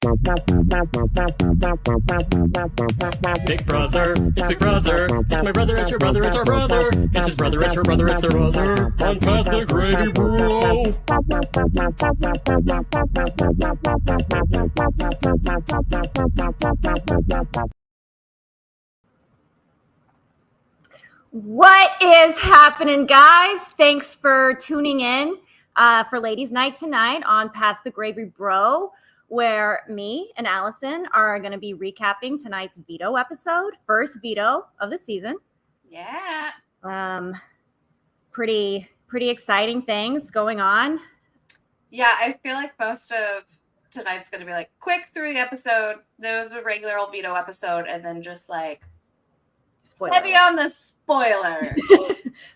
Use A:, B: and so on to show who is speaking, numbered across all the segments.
A: Big brother, it's big brother, it's my brother, it's your brother, it's our brother. It's his brother, it's her brother, it's their brother. On past the gravy, bro.
B: What is happening, guys? Thanks for tuning in for Ladies' Night tonight on Pass the Gravy Bro, where me and Allison are going to be recapping tonight's Veto episode, first Veto of the season.
C: Yeah.
B: Pretty exciting things going on.
C: Yeah, I feel like most of tonight's going to be like quick through the episode. There was a regular old Veto episode, and then just like
B: Spoiler.
C: heavy on the spoiler.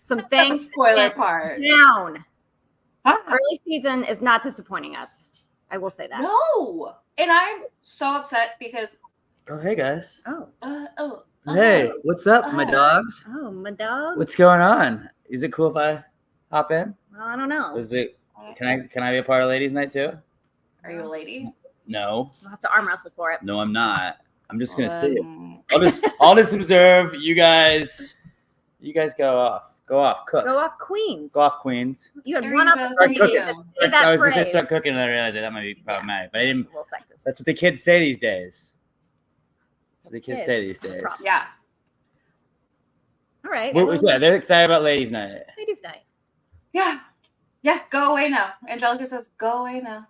B: Some things
C: spoiler part.
B: Down.
C: Huh?
B: Early season is not disappointing us. I will say that.
C: No. And I'm so upset because.
D: Oh, hey, guys. Hey, what's up, my dogs?
B: Oh, my dog.
D: What's going on? Is it cool if I hop in?
B: Well, I don't know.
D: Is it? Can I be a part of Ladies' Night too?
C: Are you a lady?
D: No.
B: We'll have to arm wrestle for it.
D: No, I'm not. I'm just gonna see it. I'll just observe. You guys go off. Cook.
B: Go off, Queens.
D: Go off, Queens.
B: You had
C: There
B: one
C: you
B: up.
C: go.
D: Start
C: Thank
D: cooking.
C: you.
B: That
D: I was gonna say
B: phrase.
D: start cooking, and I realized that might be problematic. But I didn't.
B: A little sexist.
D: That's what the kids say these days. That's what the kids
B: Kids.
D: say these days.
B: Problem.
C: Yeah.
B: All right.
D: What was that? They're excited about Ladies' Night.
B: Ladies' Night.
C: Yeah. Yeah. Go away now. Angelica says, go away now.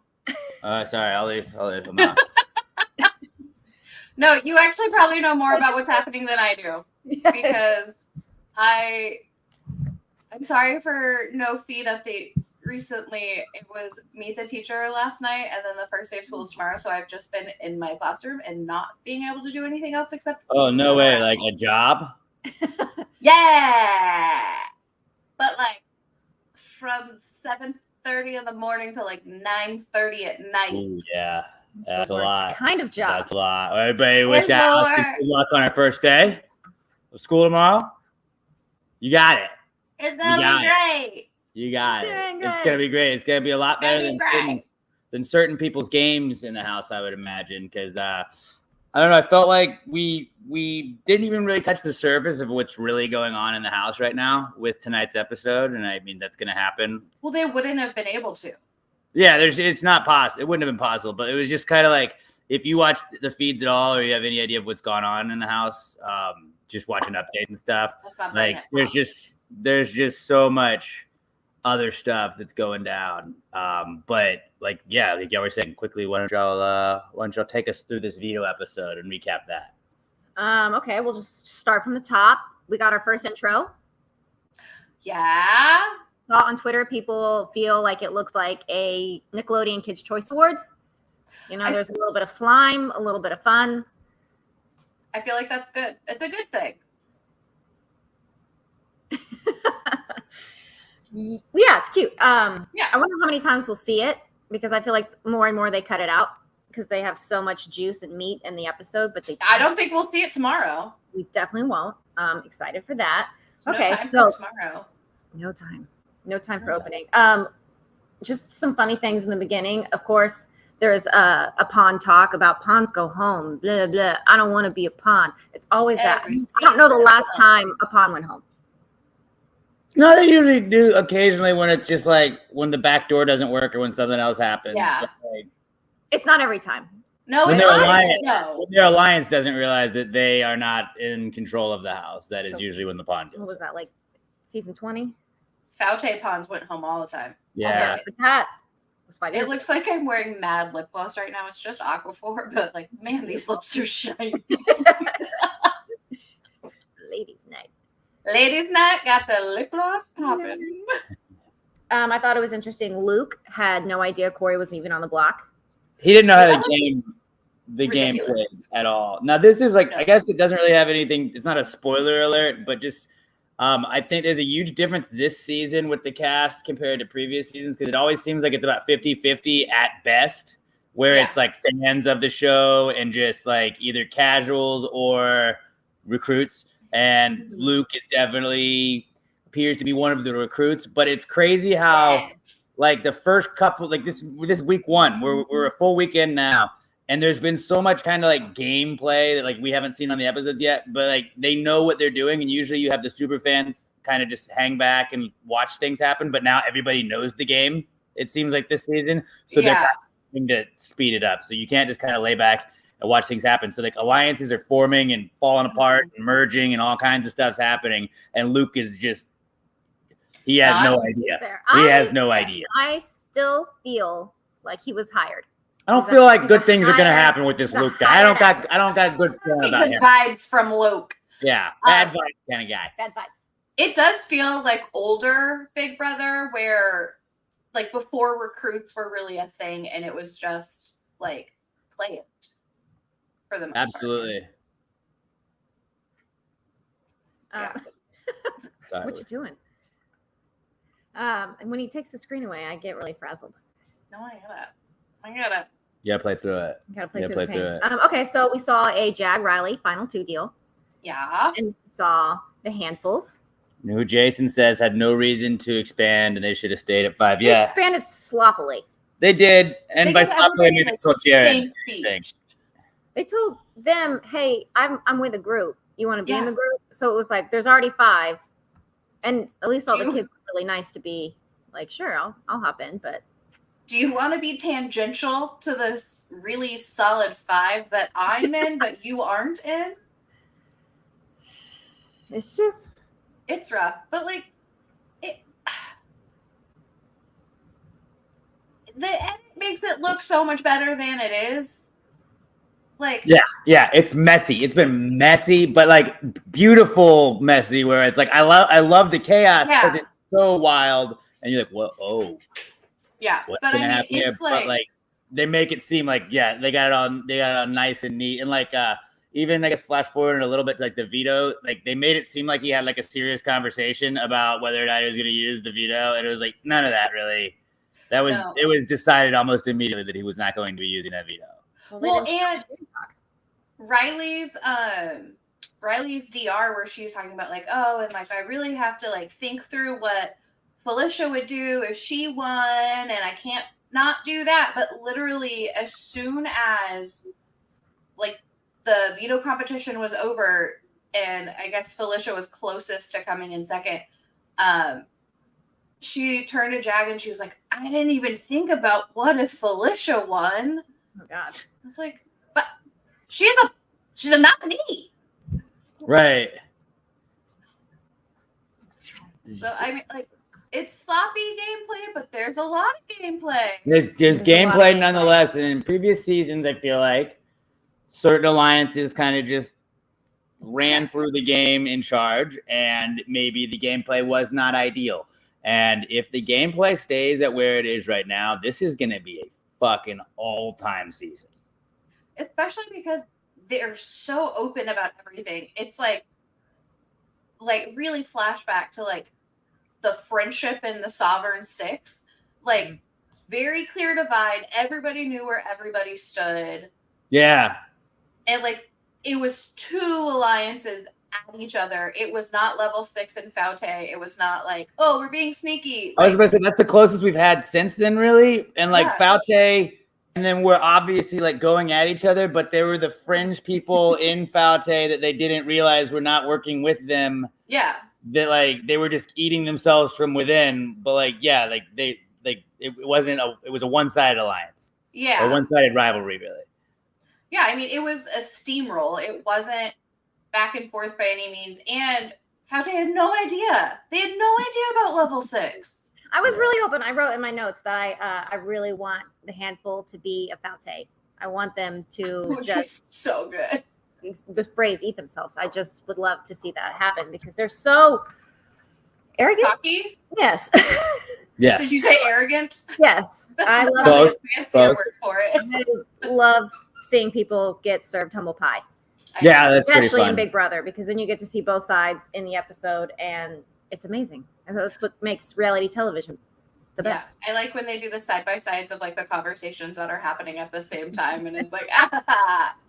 D: Sorry, I'll leave. I'm out.
C: No, you actually probably know more about what's happening than I do. Because I'm sorry for no feed updates recently. It was meet the teacher last night, and then the first day of school is tomorrow. So I've just been in my classroom and not being able to do anything else except.
D: Oh, no way. Like a job?
C: Yeah. But like from 7:30 in the morning to like 9:30 at night.
D: Ooh, yeah. That's a
B: Worst
D: lot.
B: kind of job.
D: That's a lot. Everybody wish
C: Good
D: Allison
C: Lord.
D: good luck on her first day of school tomorrow. You got it.
C: It's gonna be great.
D: You got it.
B: Doing
D: It's
B: great.
D: gonna be great. It's gonna be a lot
C: Gonna
D: better
C: be
D: than certain people's games in the house, I would imagine. Because I don't know. I felt like we didn't even really touch the surface of what's really going on in the house right now with tonight's episode, and I mean that's gonna happen.
C: Well, they wouldn't have been able to.
D: Yeah, it's not possible. It wouldn't have been possible, but it was just kind of like if you watch the feeds at all, or you have any idea of what's gone on in the house, just watching updates and stuff.
C: That's not
D: Like there's just so much other stuff that's going down. But like yeah, like y'all were saying quickly, why don't y'all take us through this Veto episode and recap that?
B: Okay, we'll just start from the top. We got our first intro.
C: Yeah.
B: Saw on Twitter, people feel like it looks like a Nickelodeon Kids' Choice Awards. You know, there's a little bit of slime, a little bit of fun.
C: I feel like that's good. It's a good thing.
B: Yeah, it's cute.
C: Yeah.
B: I wonder how many times we'll see it because I feel like more and more they cut it out because they have so much juice and meat in the episode. But
C: I don't think we'll see it tomorrow.
B: We definitely won't. Excited for that.
C: There's
B: Okay,
C: no time
B: so-
C: for tomorrow.
B: No time for opening. Just some funny things in the beginning. Of course, there's a pawn talk about pawns go home. Blah blah. I don't want to be a pawn. It's always that.
C: Every
B: I don't know the
C: season.
B: last time a pawn went home.
D: No, they usually do occasionally when it's just like when the back door doesn't work or when something else happens.
C: Yeah.
D: But, like,
B: It's not every time.
C: No,
D: When
C: it's
D: they're
C: not.
D: lying.
C: No.
D: when their alliance doesn't realize that they are not in control of the house, that is
B: So-
D: usually when the pawn
B: What
D: goes.
B: was that, like season 20?
C: Faute pawns went home all the time.
D: Yeah.
C: Also,
B: The cat was 5 years
C: it looks like I'm wearing mad lip gloss right now. It's just Aquaphor, but like, man, these lips are shiny.
B: Ladies' night.
C: Ladies' night got the lip gloss popping.
B: I thought it was interesting. Luke had no idea Corey was even on the block.
D: He didn't know how
C: That
D: to
C: was
D: game the gameplay
C: ridiculous.
D: at all. Now this is like
C: No.
D: I guess it doesn't really have anything. It's not a spoiler alert, but just I think there's a huge difference this season with the cast compared to previous seasons because it always seems like it's about 50-50 at best, where
C: Yeah.
D: it's like fans of the show and just like either casuals or recruits. And Luke is definitely appears to be one of the recruits, but it's crazy how
C: Yeah.
D: like the first couple, like this week one, we're a full weekend now. And there's been so much kind of like gameplay that like we haven't seen on the episodes yet, but like they know what they're doing. And usually you have the super fans kind of just hang back and watch things happen. But now everybody knows the game, it seems like this season. So they're kind of trying to speed it up. So you can't just kind of lay back and watch things happen. So like alliances are forming and falling apart and merging and all kinds of stuff's happening. And Luke is just, he has no idea. He has no idea.
B: I still feel like he was hired.
D: I don't feel like good things are going to happen with this Luke guy. I don't got good feeling about him.
C: Good vibes from Luke.
D: Yeah, bad vibes kind of guy.
B: Bad vibes.
C: It does feel like older Big Brother, where like before recruits were really a thing, and it was just like players for the most
D: Absolutely.
C: part.
B: Yeah. What you doing? And when he takes the screen away, I get really frazzled.
C: No, I got it.
D: You gotta play through it.
B: You gotta play through it. Okay, so we saw a Jag Riley final 2 deal.
C: Yeah.
B: And we saw the handfuls.
D: Who Jason says had no reason to expand and they should have stayed at 5.
B: They
D: Yeah.
B: expanded sloppily.
D: They did. And by sloppily, I mean they told Jared.
B: They told them, hey, I'm with a group. You want to be in the group? So it was like, there's already 5. And at least all the kids were really nice to be like, sure, I'll hop in. But
C: do you want to be tangential to this really solid 5 that I'm in, but you aren't in?
B: It's just,
C: it's rough. But like, the edit makes it look so much better than it is. Like,
D: yeah, it's messy. It's been messy, but like beautiful messy. Where it's like I love the chaos because it's so wild, and you're like, well, oh,
C: yeah.
D: But
C: I mean, it's
D: like they make it seem like they got it on nice and neat, and like even I guess flash forward a little bit like the veto, like they made it seem like he had like a serious conversation about whether or not he was going to use the veto, and it was like none of that really. It was decided almost immediately that he was not going to be using that veto.
C: Well, and Riley's DR where she was talking about like, oh, and like I really have to like think through what Felicia would do if she won, and I can't not do that. But literally, as soon as like the veto competition was over, and I guess Felicia was closest to coming in second, she turned to Jag and she was like, I didn't even think about what if Felicia won.
B: Oh God.
C: I was like, but she's a nominee.
D: Right.
C: So I mean, like, it's sloppy gameplay, but there's a lot of gameplay.
D: There's gameplay nonetheless. And in previous seasons, I feel like certain alliances kind of just ran through the game in charge, and maybe the gameplay was not ideal. And if the gameplay stays at where it is right now, this is going to be a fucking all-time season.
C: Especially because they're so open about everything. It's like really flashback to like the friendship in the Sovereign 6. Like very clear divide. Everybody knew where everybody stood.
D: Yeah.
C: And like it was 2 alliances at each other. It was not level 6 and Faute. It was not like, oh, we're being sneaky.
D: I was about to say that's the closest we've had since then, really. And like Faute, and then we're obviously like going at each other, but there were the fringe people in Faute that they didn't realize were not working with them.
C: Yeah.
D: That like they were just eating themselves from within. But like, yeah, like it was a one-sided alliance.
C: Yeah.
D: A one-sided rivalry, really.
C: Yeah, I mean, it was a steamroll. It wasn't back and forth by any means. And Faute had no idea. They had no idea about level 6.
B: I was really hoping. I wrote in my notes that I really want the handful to be a Faute. I want them to just
C: so good.
B: This phrase "eat themselves." I just would love to see that happen because they're so arrogant.
C: Cocky?
B: Yes.
D: Yes.
C: Did you say arrogant?
B: Yes.
C: I love
D: both.
C: Fancier word for it.
B: I love seeing people get served humble pie.
D: Yeah, that's
B: especially
D: in
B: in Big Brother, because then you get to see both sides in the episode, and it's amazing. And that's what makes reality television the best.
C: I like when they do the side by sides of like the conversations that are happening at the same time, and it's like,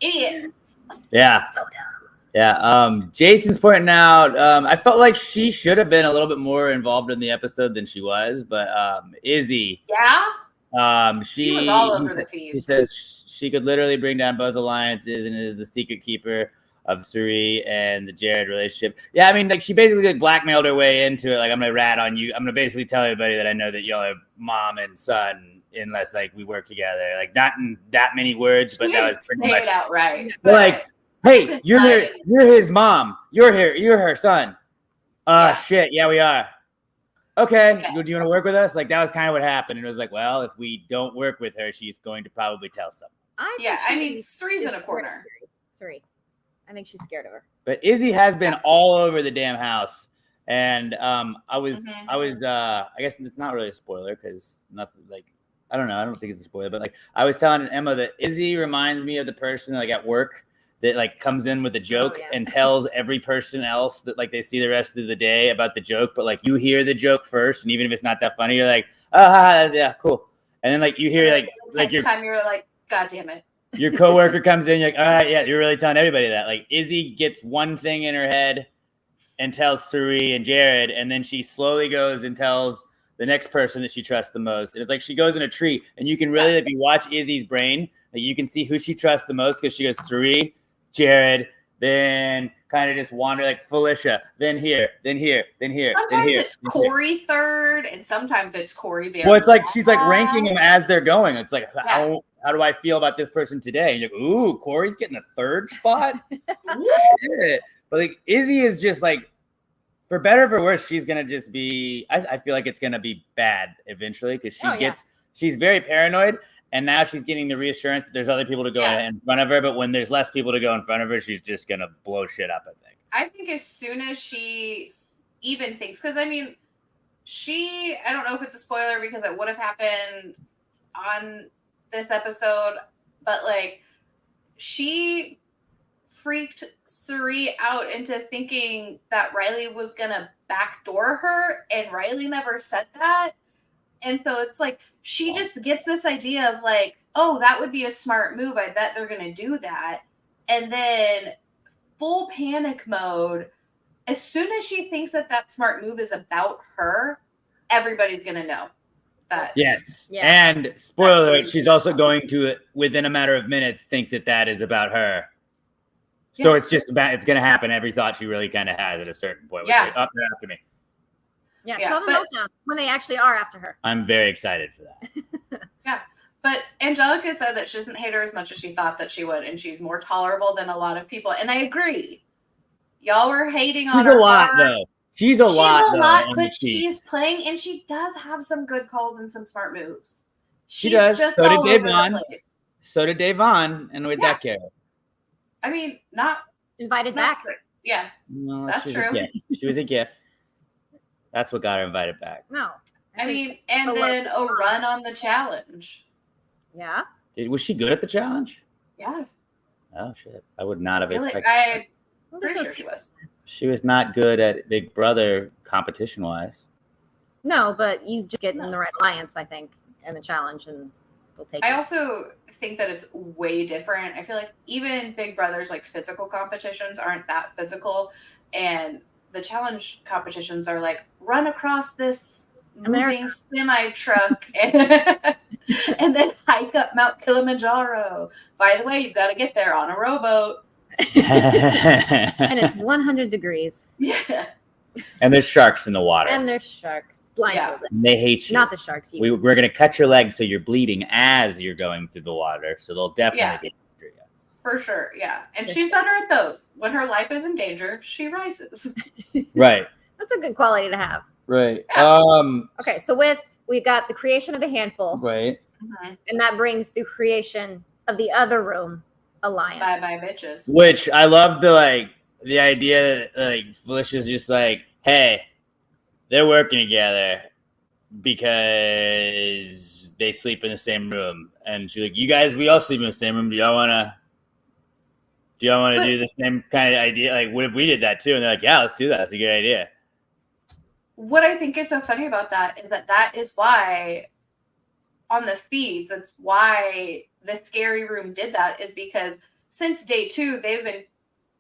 C: idiots.
D: Yeah.
B: So dumb.
D: Yeah. Jason's pointing out, I felt like she should have been a little bit more involved in the episode than she was, but Izzy.
C: Yeah. He was all over the
D: He
C: feeds.
D: says she could literally bring down both alliances and is the secret keeper of Suri and the Jared relationship. Yeah, I mean, like, she basically like blackmailed her way into it. Like, I'm gonna rat on you. I'm gonna basically tell everybody that I know that y'all are mom and son, unless like we work together. Like, not in that many words, but
C: She
D: that was
C: didn't
D: pretty
C: say
D: much
C: it outright.
D: We're like, hey,
C: it's
D: you're
C: implied.
D: his mom. You're her son.
C: Yeah.
D: Shit, yeah, we are. Okay,
C: Yeah.
D: do you want to work with us? Like, that was kind of what happened. And it was like, well, if we don't work with her, she's going to probably tell someone.
C: I mean, Suri's in a corner.
B: Suri. I think she's scared of her.
D: But Izzy has been all over the damn house. And I guess it's not really a spoiler because nothing, like, I don't know. I don't think it's a spoiler, but like I was telling Emma that Izzy reminds me of the person like at work that like comes in with a joke and tells every person else that like they see the rest of the day about the joke, but like you hear the joke first, and even if it's not that funny, you're like, yeah, cool. And then like you hear like your
C: time you're like, God damn it.
D: Your coworker comes in, you're like, all right, yeah, you're really telling everybody that. Like Izzy gets one thing in her head and tells Suri and Jared, and then she slowly goes and tells the next person that she trusts the most. And it's like she goes in a tree, and you can really, if you watch Izzy's brain, like you can see who she trusts the most because she goes Suri, Jared, then kind of just wander like Felicia, then here, then here, then here.
C: Sometimes
D: then here,
C: it's
D: then
C: Corey
D: here.
C: third, and sometimes it's Corey very
D: Well, it's like she's like ranking them as they're going. It's like,
C: Yeah.
D: how do I feel about this person today? And you're like, ooh, Corey's getting the third spot. Shit. But like Izzy is just like, for better or for worse, she's gonna just be. I feel like it's gonna be bad eventually because she's very paranoid, and now she's getting the reassurance that there's other people to go in front of her. But when there's less people to go in front of her, she's just gonna blow shit up.
C: I think as soon as she even thinks, because I mean, I don't know if it's a spoiler because it would have happened on this episode, but like she freaked Suri out into thinking that Riley was gonna backdoor her, and Riley never said that. And so it's like she just gets this idea of like, oh, that would be a smart move. I bet they're gonna do that. And then full panic mode. As soon as she thinks that smart move is about her, everybody's gonna know that.
D: Yes. Yeah. And spoiler alert, she's also going to, within a matter of minutes, think that is about her. So it's just about, it's going to happen. Every thought she really kind of has at a certain point.
B: Yeah.
D: Like, they're after me.
B: Yeah, show them meltdown when they actually are after her.
D: I'm very excited for that.
C: Yeah. But Angelica said that she doesn't hate her as much as she thought that she would, and she's more tolerable than a lot of people. And I agree. Y'all were hating on her.
D: She's a lot, though. She's a lot,
C: but she's playing, and she does have some good calls and some smart moves.
D: She does.
C: Just
D: so did
C: all
D: Dave
C: over
D: Vaughn.
C: the place.
D: So did Dave Vaughn, and with that care.
C: I mean, not
B: invited back.
C: Yeah,
D: no,
C: that's true.
D: She was a gift. That's what got her invited back.
B: No,
C: I mean, and then a run on the challenge.
B: Yeah.
D: Was she good at the challenge?
C: Yeah.
D: Oh shit! I would not have expected.
C: I'm pretty sure she was.
D: She was not good at Big Brother competition-wise.
B: No, but you just get in the right alliance, I think, in the challenge, and they'll take it.
C: I also think that it's way different. I feel like even Big Brother's like physical competitions aren't that physical, and the challenge competitions are like run across this moving semi truck and then hike up Mount Kilimanjaro. By the way, you've got to get there on a rowboat.
B: And it's 100 degrees.
C: Yeah.
D: And there's sharks in the water.
B: And there's sharks. Blindfolded.
D: Yeah. And they hate you.
B: Not the sharks.
D: We're going to cut your legs so you're bleeding as you're going through the water. So they'll definitely get after you.
C: For sure. Yeah. And she's better at those. When her life is in danger, she rises.
D: Right.
B: That's a good quality to have.
D: Right.
B: Okay. So we've got the creation of the handful.
D: Right.
B: And that brings the creation of the other room alliance.
C: Bye bitches.
D: Which I love the idea that like Felicia's just like, hey, they're working together because they sleep in the same room. And she's like, you guys, we all sleep in the same room. Do y'all wanna do the same kind of idea? Like, what if we did that too? And they're like, yeah, let's do that. That's a good idea.
C: What I think is so funny about that is that is why on the feeds, it's why the scary room did that, is because since day 2, they've been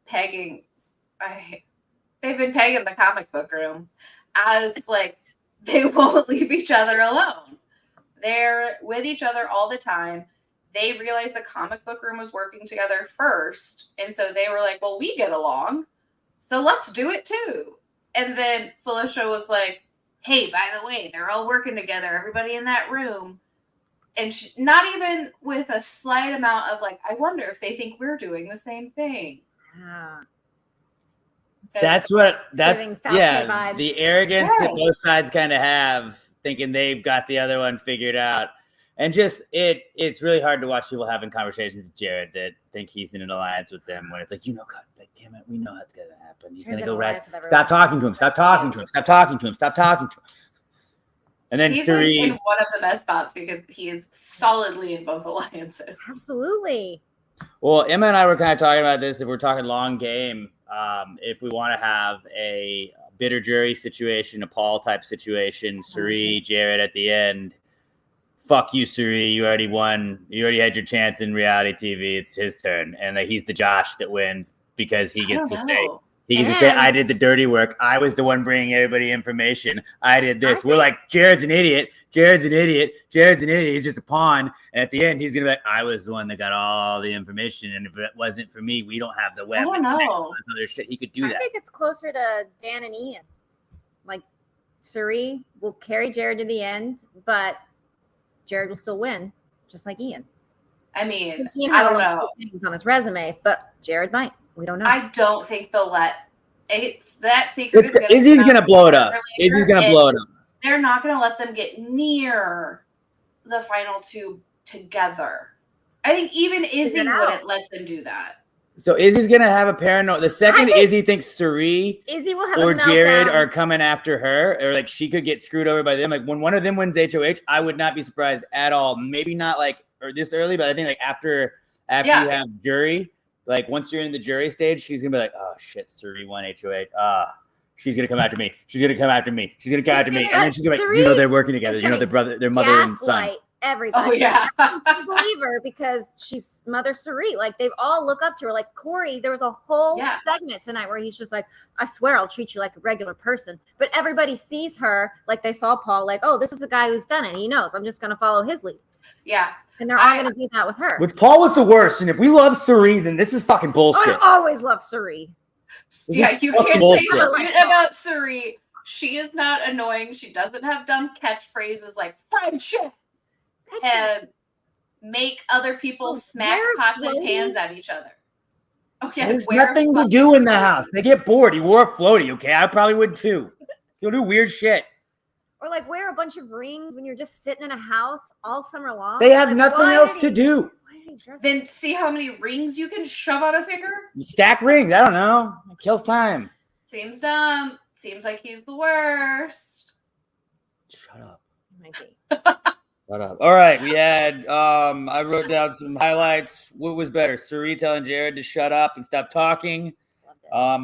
C: pegging the comic book room as like they won't leave each other alone. They're with each other all the time. They realized the comic book room was working together first. And so they were like, well, we get along, so let's do it too. And then Felicia was like, hey, by the way, they're all working together, everybody in that room. And she, not even with a slight amount of like, I wonder if they think we're doing the same thing.
B: Yeah.
D: That's
B: giving Fauci vibes.
D: the arrogance that both sides kind of have, thinking they've got the other one figured out. And just it's really hard to watch people having conversations with Jared that think he's in an alliance with them when it's like, God, like, damn it, we know that's gonna happen. He's gonna go right. Stop talking to him. Stop talking to him. Stop talking to him. Stop talking to him. And then
C: he's like in one of the best spots because he is solidly in both alliances.
B: Absolutely.
D: Well, Emma and I were kind of talking about this. If we're talking long game, if we want to have a bitter jury situation, a Paul type situation, Suri, Jared at the end. Fuck you, Suri. You already won. You already had your chance in reality TV. It's his turn, and he's the Josh that wins because he gets to say. He gets to say, I did the dirty work. I was the one bringing everybody information. I did this. We're like, Jared's an idiot. Jared's an idiot. Jared's an idiot. He's just a pawn. And at the end, he's going to be like, I was the one that got all the information. And if it wasn't for me, we don't have the web.
C: I don't know.
D: Other shit. He could do that.
B: I think it's closer to Dan and Ian. Like, Suri will carry Jared to the end, but Jared will still win, just like Ian.
C: I mean,
B: Ian
C: I don't know.
B: Things on his resume, but Jared might. We don't know.
C: I don't think they'll let it's that secret.
D: Izzy's gonna blow it up. Izzy's gonna blow it up.
C: They're not gonna let them get near the final two together. I think even Izzy wouldn't let them do that.
D: So Izzy's gonna have a paranoid. The second Izzy thinks Suri
B: Izzy will have
D: or Jared are coming after her, or like she could get screwed over by them. Like when one of them wins HOH, I would not be surprised at all. Maybe not like or this early, but I think like after you have jury. Like once you're in the jury stage, she's gonna be like, "Oh shit, Suri won HOH. She's gonna come after me. She's gonna come after me. She's gonna come after me." And then she's gonna be like, they're working together. Their mother and son.
B: Everybody.
C: Oh yeah,
B: I believe her because she's Mother Suri. Like they all look up to her. Like Corey, there was a whole segment tonight where he's just like, "I swear I'll treat you like a regular person." But everybody sees her like they saw Paul. Like, "Oh, this is the guy who's done it. He knows. I'm just gonna follow his lead."
C: Yeah.
B: And they're all going to do that with her.
D: Which Paul was the worst. And if we love Suri, then this is fucking bullshit.
B: I always love Suri.
C: Yeah, you can't say shit about Suri. She is not annoying. She doesn't have dumb catchphrases like friendship and make other people smack pots and pans at each other. Okay,
D: there's nothing to do in the house. They get bored. He wore a floaty, okay? I probably would too. He'll do weird shit.
B: Or like wear a bunch of rings when you're just sitting in a house all summer long.
D: They have nothing else to do.
C: Then see how many rings you can shove on a finger?
D: You stack rings. I don't know. It kills time.
C: Seems dumb. Seems like he's the worst.
D: Shut up. Shut up. All right. We had, I wrote down some highlights. What was better? Suri telling Jared to shut up and stop talking.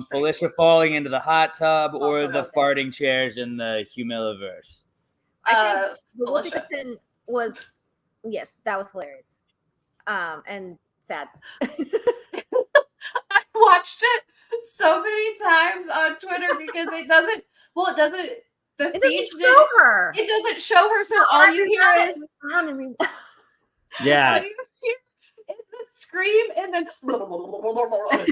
D: Felicia falling into the hot tub or the farting chairs in the Humiliverse?
B: I think Felicia was, yes, that was hilarious. And sad.
C: I watched it so many times on Twitter because it doesn't
B: show her.
C: It doesn't show her, so all you hear is
D: yeah.
C: Scream and then the bubbles.
B: And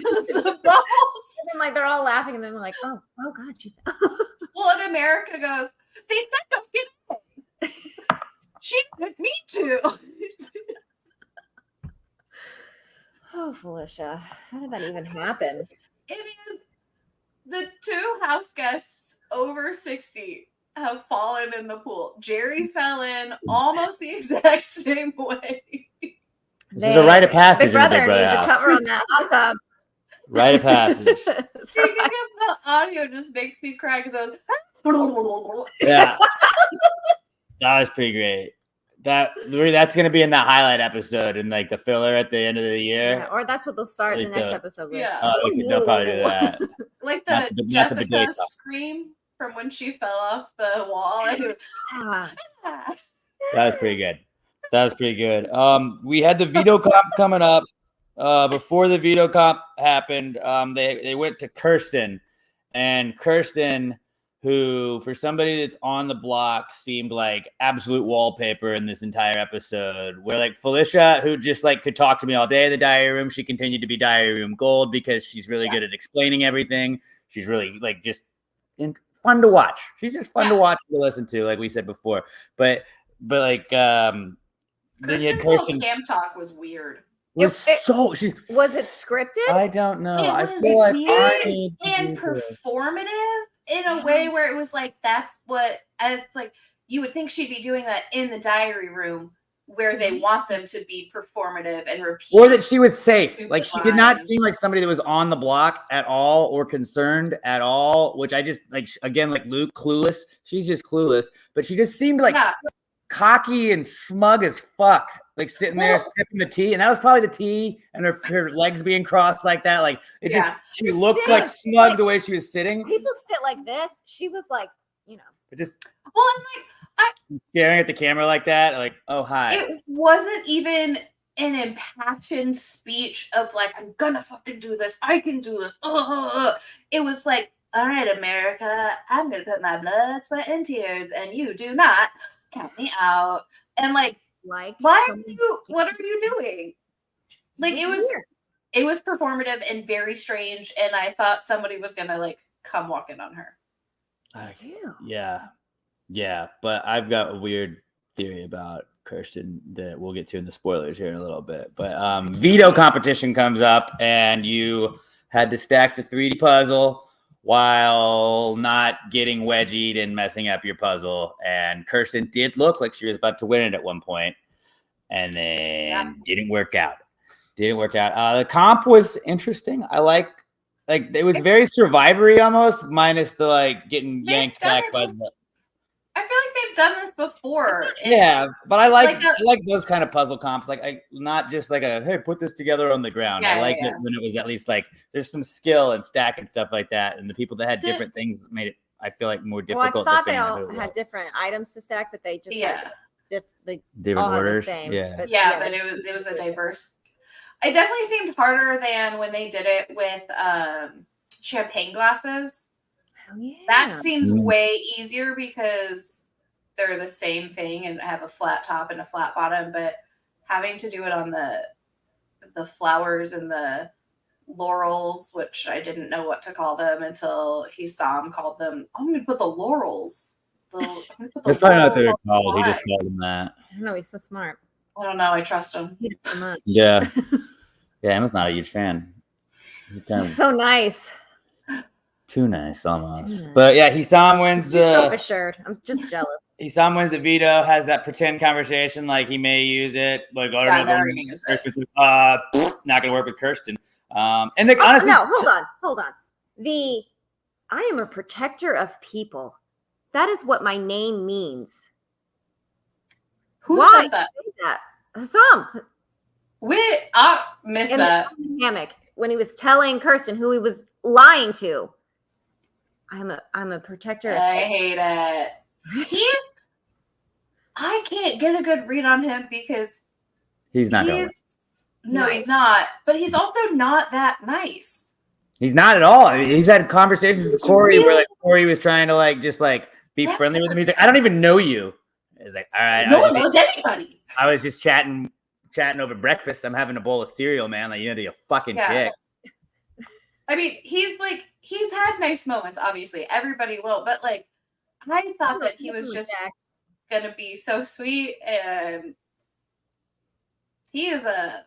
B: then like they're all laughing and then they're like, oh god, she fell.
C: Well, in America goes, they said don't get it. She didn't need to.
B: Oh, Felicia, how did that even happen?
C: It is the two house guests over 60 have fallen in the pool. Jerry fell in almost the exact same way.
D: This is a rite of passage.
B: Big Brother needs a cover on that hot tub.
D: Rite of passage.
C: Speaking of the audio, just makes me cry because I was.
D: Yeah, that was pretty great. That's gonna be in that highlight episode and like the filler at the end of the year.
B: Yeah, or that's what they'll start like the next episode with.
C: Yeah,
D: they'll probably do that.
C: Like the Jessica scream from when she fell off the wall. And it was,
D: That was pretty good. We had the veto comp coming up. Before the veto comp happened, they went to Kirsten, and Kirsten who, for somebody that's on the block, seemed like absolute wallpaper in this entire episode. Where like Felicia, who just like could talk to me all day in the diary room, she continued to be diary room gold because she's really good at explaining everything. She's really like just fun to watch. She's just fun to watch and to listen to, like we said before. But like
C: Kirsten's little camp talk was weird.
B: Was it scripted?
D: I don't know.
C: It
D: I
C: was
D: feel like
C: weird and performative in a way where it was like, that's what it's like. You would think she'd be doing that in the diary room where they want them to be performative and repeat.
D: Or that she was safe. Like she did not seem like somebody that was on the block at all or concerned at all, which I just like, again, like Luke, clueless. She's just clueless, but she just seemed like cocky and smug as fuck. Like sitting there sipping the tea, and that was probably the tea, and her legs being crossed like that. Like it just, she looked like smug the way she was sitting.
B: People sit like this. She was like, you know,
D: just
C: and
D: staring at the camera like that. Like, oh hi.
C: It wasn't even an impassioned speech of like, I'm gonna fucking do this. I can do this. It was like, all right, America, I'm gonna put my blood, sweat, and tears, and you do not count me out. And like. What are you doing? Like it was performative and very strange, and I thought somebody was gonna like come walk in on her.
D: Yeah, but I've got a weird theory about Kirsten that we'll get to in the spoilers here in a little bit. But veto competition comes up, and you had to stack the 3D puzzle while not getting wedgied and messing up your puzzle. And Kirsten did look like she was about to win it at one point, and then didn't work out. The comp was interesting. I like it was very Survivory almost, minus the like getting yanked back by the.
C: I feel like they've done this before.
D: Yeah, but I like those kind of puzzle comps. Like, not just like a hey, put this together on the ground. I like it when it was at least like there's some skill and stack and stuff like that. And the people that had different things made it, I feel like, more difficult.
B: Well, I thought they all had different items to stack, but they just
D: different orders.
B: But
C: it was a diverse. It definitely seemed harder than when they did it with champagne glasses. That seems way easier because they're the same thing and have a flat top and a flat bottom, but having to do it on the flowers and the laurels, which I didn't know what to call them until Hisam called them. I'm going to put the laurels.
D: That's probably not what they're called. He just called them that.
B: I don't know. He's so smart.
C: I don't know. I trust him.
B: He did so much.
D: Yeah. Emma's not a huge fan.
B: He's so nice.
D: Too nice, almost. But yeah, Hisam wins the.
B: Self-assured. I'm just jealous.
D: Hisam wins the veto, has that pretend conversation like he may use it. Like, I don't know. Not gonna work with Kirsten. And like, honestly,
B: no, hold on. I am a protector of people. That is what my name means.
C: Who said that?
B: Hassan.
C: I missed that.
B: Hammock, when he was telling Kirsten who he was lying to. I'm a protector.
C: I hate it. I can't get a good read on him because
D: he's not.
C: He's not. But he's also not that nice.
D: He's not at all. I mean, he's had conversations with Corey where like Corey was trying to like just like be friendly with him. He's like, I don't even know you. He's like, all right.
C: No one knows anybody.
D: I was just chatting over breakfast. I'm having a bowl of cereal, man. Like, you know, to a fucking dick.
C: I mean, he's had nice moments, obviously. Everybody will. But, like, I thought that he was just going to be so sweet. And he is a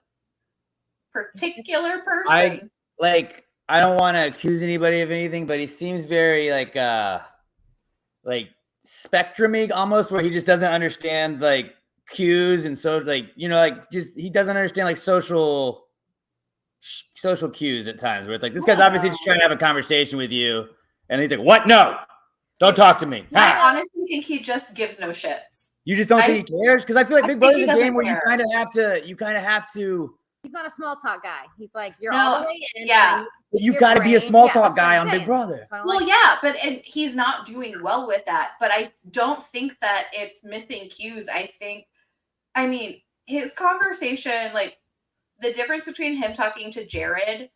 C: particular person.
D: I don't want to accuse anybody of anything, but he seems very, like spectrum-y almost, where he just doesn't understand, like, cues. And so, like, you know, like, just he doesn't understand, like, social cues at times, where it's like, this guy's obviously just trying to have a conversation with you, and he's like, what? No, don't talk to me.
C: I honestly think he just gives no shits.
D: You just don't think he cares? Because I feel like Big Brother's a game where you kind of have to.
B: He's not a small talk guy. He's like, you're all the way in.
C: Yeah.
D: You got to be a small talk guy on Big Brother.
C: Well, but he's not doing well with that. But I don't think that it's missing cues. I mean, his conversation, like, the difference between him talking to Jared,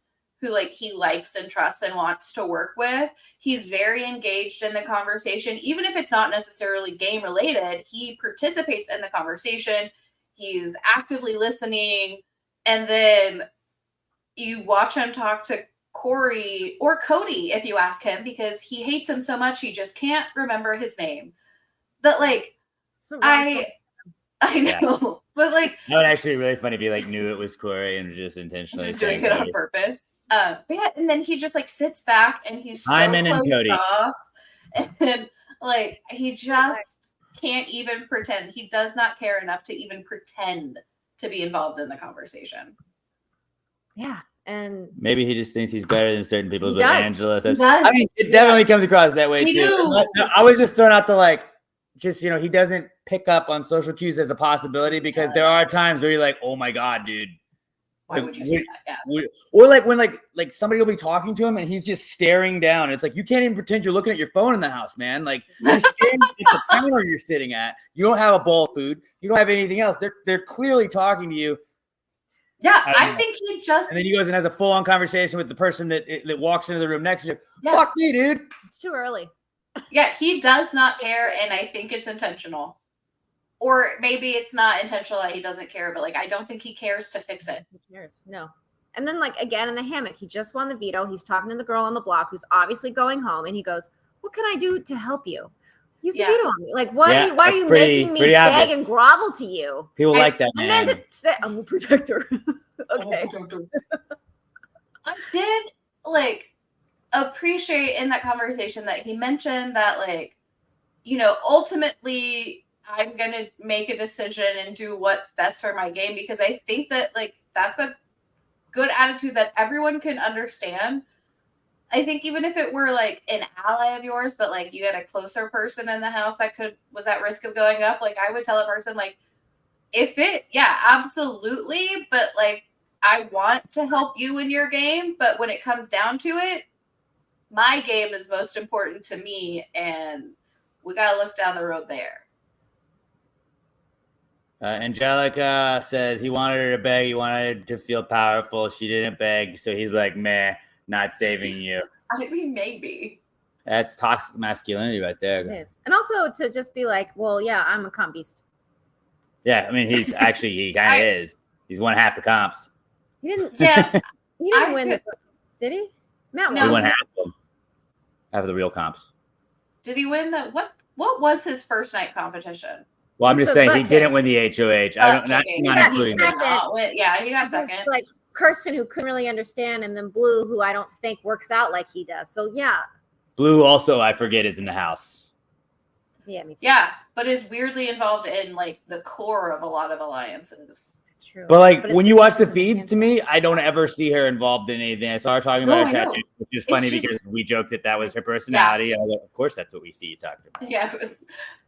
C: who like he likes and trusts and wants to work with. He's very engaged in the conversation, even if it's not necessarily game related. He participates in the conversation. He's actively listening. And then you watch him talk to Corey or Cody if you ask him, because he hates him so much he just can't remember his name. That like I know, but like
D: that would actually be really funny if he like knew it was Corey and was just intentionally
C: just doing it on purpose. But yeah, and then he just like sits back and he's so
D: Hyman and
C: closed
D: Cody.
C: off, and like he just can't even pretend. He does not care enough to even pretend to be involved in the conversation.
B: Yeah. And
D: maybe he just thinks he's better than certain people.
B: He
D: But
B: does.
D: Angela says,
C: He does.
D: I mean, it definitely comes across that way
C: He
D: too.
C: do.
D: I was just throwing out the like, just he doesn't pick up on social cues as a possibility, because there are times where you're like, oh my god, dude.
C: Why would you say that? Yeah.
D: Or like when like somebody will be talking to him and he's just staring down. It's like you can't even pretend you're looking at your phone in the house, man. Like you're staring at the counter you're sitting at. You don't have a bowl of food. You don't have anything else. They're clearly talking to you.
C: Yeah, I think he just.
D: And then he goes and has a full-on conversation with the person that walks into the room next to you.
C: Yeah.
D: Fuck me, dude.
B: it's too early.
C: Yeah, he does not care, and I think it's intentional. Or maybe it's not intentional that he doesn't care, but like I don't think he cares to fix it.
B: Who cares? No. And then like again in the hammock, he just won the veto. He's talking to the girl on the block who's obviously going home, and he goes, "What can I do to help you? Use the veto on me. Like, why are you making me beg
D: obvious.
B: and grovel to you?"
D: People like that, man.
B: And then to say, I'm a protector. Okay.
C: I did like appreciate in that conversation that he mentioned that like, ultimately I'm going to make a decision and do what's best for my game, because I think that like that's a good attitude that everyone can understand. I think even if it were like an ally of yours, but like you had a closer person in the house that was at risk of going up, like I would tell a person like, absolutely. But like, I want to help you in your game, but when it comes down to it, my game is most important to me, and we got to look down the road there.
D: Angelica says he wanted her to beg. He wanted her to feel powerful. She didn't beg. So he's like, meh, not saving you.
C: I mean, maybe.
D: That's toxic masculinity right there.
B: It is. And also to just be like, well, yeah, I'm a comp beast.
D: Yeah, I mean, he kind of is. He's won half the comps.
B: He didn't.
C: Yeah.
B: He didn't win. Did he? Matt won.
D: He won half of them. Half of the real comps.
C: Did he win the what was his first night competition?
D: Well, I'm just saying he didn't win the HOH.
C: Not
D: including
C: that. Yeah, he got second.
B: Like Kirsten, who couldn't really understand, and then Blue, who I don't think works out like he does. So yeah.
D: Blue also, I forget, is in the house.
B: Yeah, me too.
C: Yeah, but is weirdly involved in like the core of a lot of alliances.
B: It's true.
D: But like
B: But
D: when you watch the feeds, to me, I don't ever see her involved in anything. I saw her talking about her tattoo, which is funny because we joked that was her personality. Yeah. And I was like, of course, that's what we see you talking about.
C: Yeah, it was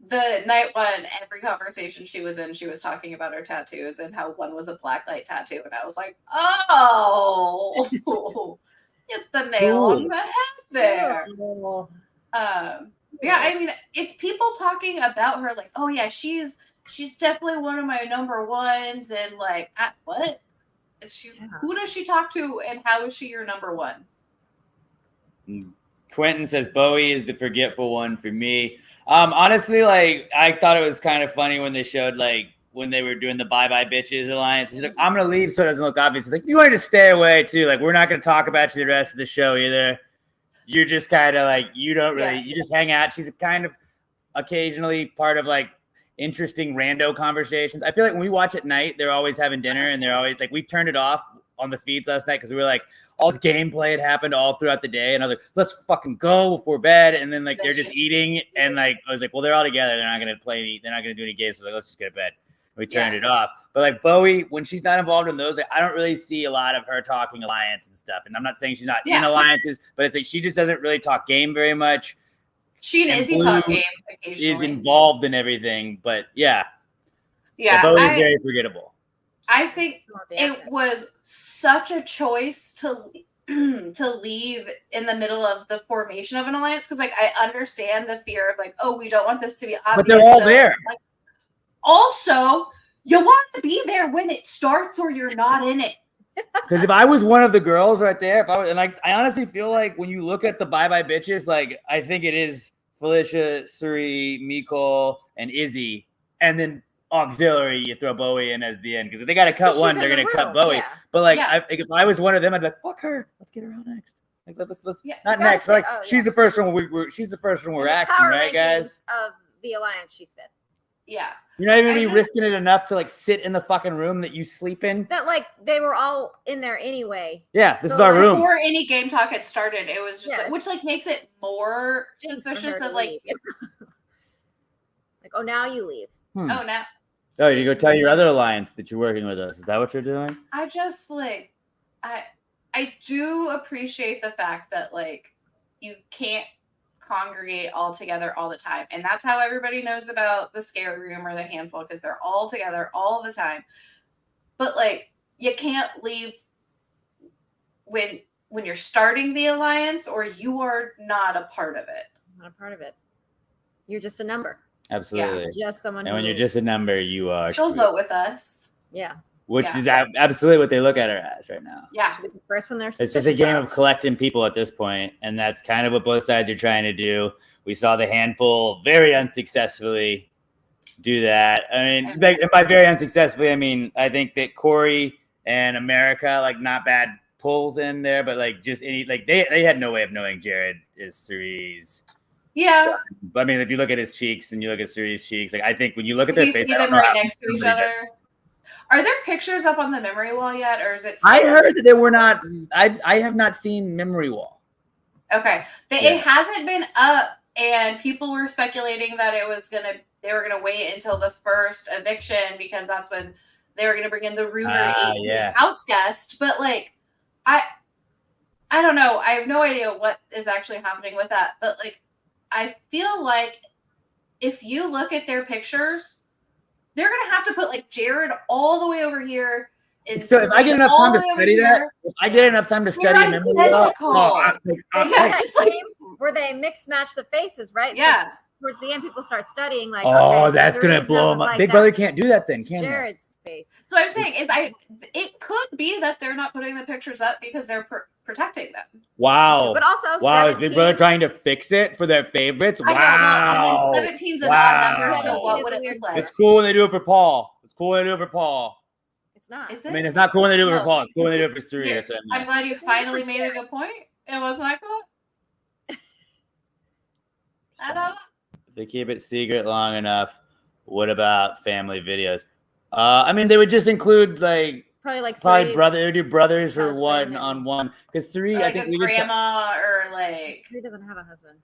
C: the night one. Every conversation she was in, she was talking about her tattoos and how one was a blacklight tattoo, and I was like, oh, hit the nail on the head there. Yeah, I mean, it's people talking about her like, oh yeah, she's definitely one of my number ones, and like, what? And who does she talk to, and how is she your number one?
D: Quentin says Bowie is the forgetful one for me. Honestly, like I thought it was kind of funny when they showed like when they were doing the Bye Bye Bitches alliance. He's like, I'm gonna leave so it doesn't look obvious. It's like, you wanted to stay away too. Like we're not gonna talk about you the rest of the show either. You're just kind of like, you don't really, you just hang out. She's kind of occasionally part of like interesting rando conversations. I feel like when we watch at night, they're always having dinner and they're always like, we turned it off on the feeds last night because we were like, all this gameplay had happened all throughout the day. And I was like, let's fucking go before bed. And then like, they're just eating. And like, I was like, well, they're all together. They're not going to play any, they're not going to do any games. So like, let's just go to bed. We turned it off. But like Bowie, when she's not involved in those, like, I don't really see a lot of her talking alliance and stuff. And I'm not saying she's not in alliances, but it's like she just doesn't really talk game very much.
C: She and Izzy talk game occasionally.
D: Is involved in everything, but yeah, Bowie's very forgettable.
C: I think it was such a choice to leave in the middle of the formation of an alliance, because like I understand the fear of like, oh, we don't want this to be obvious.
D: But they're all there.
C: Like, also, you want to be there when it starts, or you're not in it.
D: Because if I was one of the girls right there, if I was, and I honestly feel like when you look at the Bye Bye Bitches, like I think it is Felicia, Suri, Miko, and Izzy, and then auxiliary you throw Bowie in as the end because if they got to cut one, they're gonna cut Bowie.
B: Yeah.
D: But like,
C: Yeah.
D: if I was one of them, I'd be like, fuck her, let's get her out next. Like let's
C: Yeah,
D: not
B: you gotta
D: next. But like
B: say-
D: she's the first one she's the first one we're
B: In the
D: axing,
B: power
D: right,
B: rankings
D: guys?
B: Of the alliance, she's fifth.
C: Yeah.
D: You're not even gonna
C: I
D: be
C: just-
D: risking it enough to like sit in the fucking room that you sleep in.
B: That like they were all in there anyway.
D: Yeah, this
B: So,
D: is our
B: like,
D: room.
C: Before any game talk had started, it was just
B: Yeah.
C: like, which like makes it more
B: Thanks for
C: suspicious
B: her
C: of
B: to
C: like,
B: leave. Like, oh, now you leave.
D: Hmm.
C: oh, now
D: Oh, you go tell your other alliance that you're working with us. Is that what you're doing?
C: I just like I do appreciate the fact that like you can't congregate all together all the time. And that's how everybody knows about the scary room or the handful because they're all together all the time. But like you can't leave when you're starting the alliance or you are not a part of it.
B: Not a part of it. You're just a number.
D: Absolutely.
B: Just someone.
D: And
B: who
D: when you're just a number, you are.
C: She'll
D: screwed.
C: vote with us.
B: Yeah.
D: Which
C: Yeah.
D: is absolutely what they look at her as right now.
C: Yeah.
B: Should be the first one there.
D: It's just a game of collecting people at this point, and that's kind of what both sides are trying to do. We saw the handful very unsuccessfully do that. I mean, by very unsuccessfully, I mean I think that Corey and America like not bad pulls in there, but like just any like they had no way of knowing Jared is Cerie's.
C: Yeah.
D: But I mean, if you look at his cheeks and you look at Cerie's cheeks, like I think when you look at
C: If
D: their
C: you
D: face,
C: see
D: I don't
C: them
D: know
C: right
D: how
C: next to each
D: somebody does.
C: other. Are there pictures up on the memory wall yet, or is it?
D: I
C: still-
D: heard that they were not. I have not seen Memory Wall.
C: Okay,
D: Yeah.
C: it hasn't been up, and people were speculating that they were gonna wait until the first eviction because that's when they were gonna bring in the rumored 18th house guest. But like, I don't know. I have no idea what is actually happening with that. But like, I feel like if you look at their pictures, they're gonna have to put like Jared all the way over here. And
D: So if I get enough time to
C: all the way over
D: study that,
C: here.
D: if I get enough time to study
C: They're
D: a Memory Wall,
C: identical. Yeah,
B: That
C: just like-
B: game where they mix match the faces, right? So
C: Yeah.
B: towards the end, people start studying. Like,
D: oh,
B: okay,
D: that's gonna
B: Cerie's
D: blow
B: nose
D: them
B: is
D: up.
B: like
D: Big
B: that.
D: Brother can't do that then, can they?
B: Jared's face.
C: So I'm saying is it could be that they're not putting the pictures up because they're protecting them.
D: Wow.
B: But also,
D: Wow, is
B: 17,
D: Big Brother trying to fix it for their favorites?
C: I know,
D: Wow.
C: well, and then 17's an
D: Wow.
C: odd number, so
B: 17
C: what
B: is
C: would
B: a
C: it
B: weird
C: look like?
D: It's cool when they do it for Paul. It's cool when they do it for Paul.
B: It's not.
C: Is
D: I
C: it?
D: mean, it's not cool when they do it
C: No.
D: for Paul. It's cool when they do it for Suri.
C: Yeah,
D: That's what I
C: I'm
D: meant.
C: glad you finally made a good point. It was not good. I don't know.
D: If they keep it secret long enough, what about family videos? I mean, they would just include like
B: Probably
D: probably
B: Cerie's
D: brother. They would do brothers for
B: husband
D: one
B: and-
D: on one because Suri. I
C: Like
D: think
C: a
D: we did.
C: grandma or like
B: He doesn't have a husband.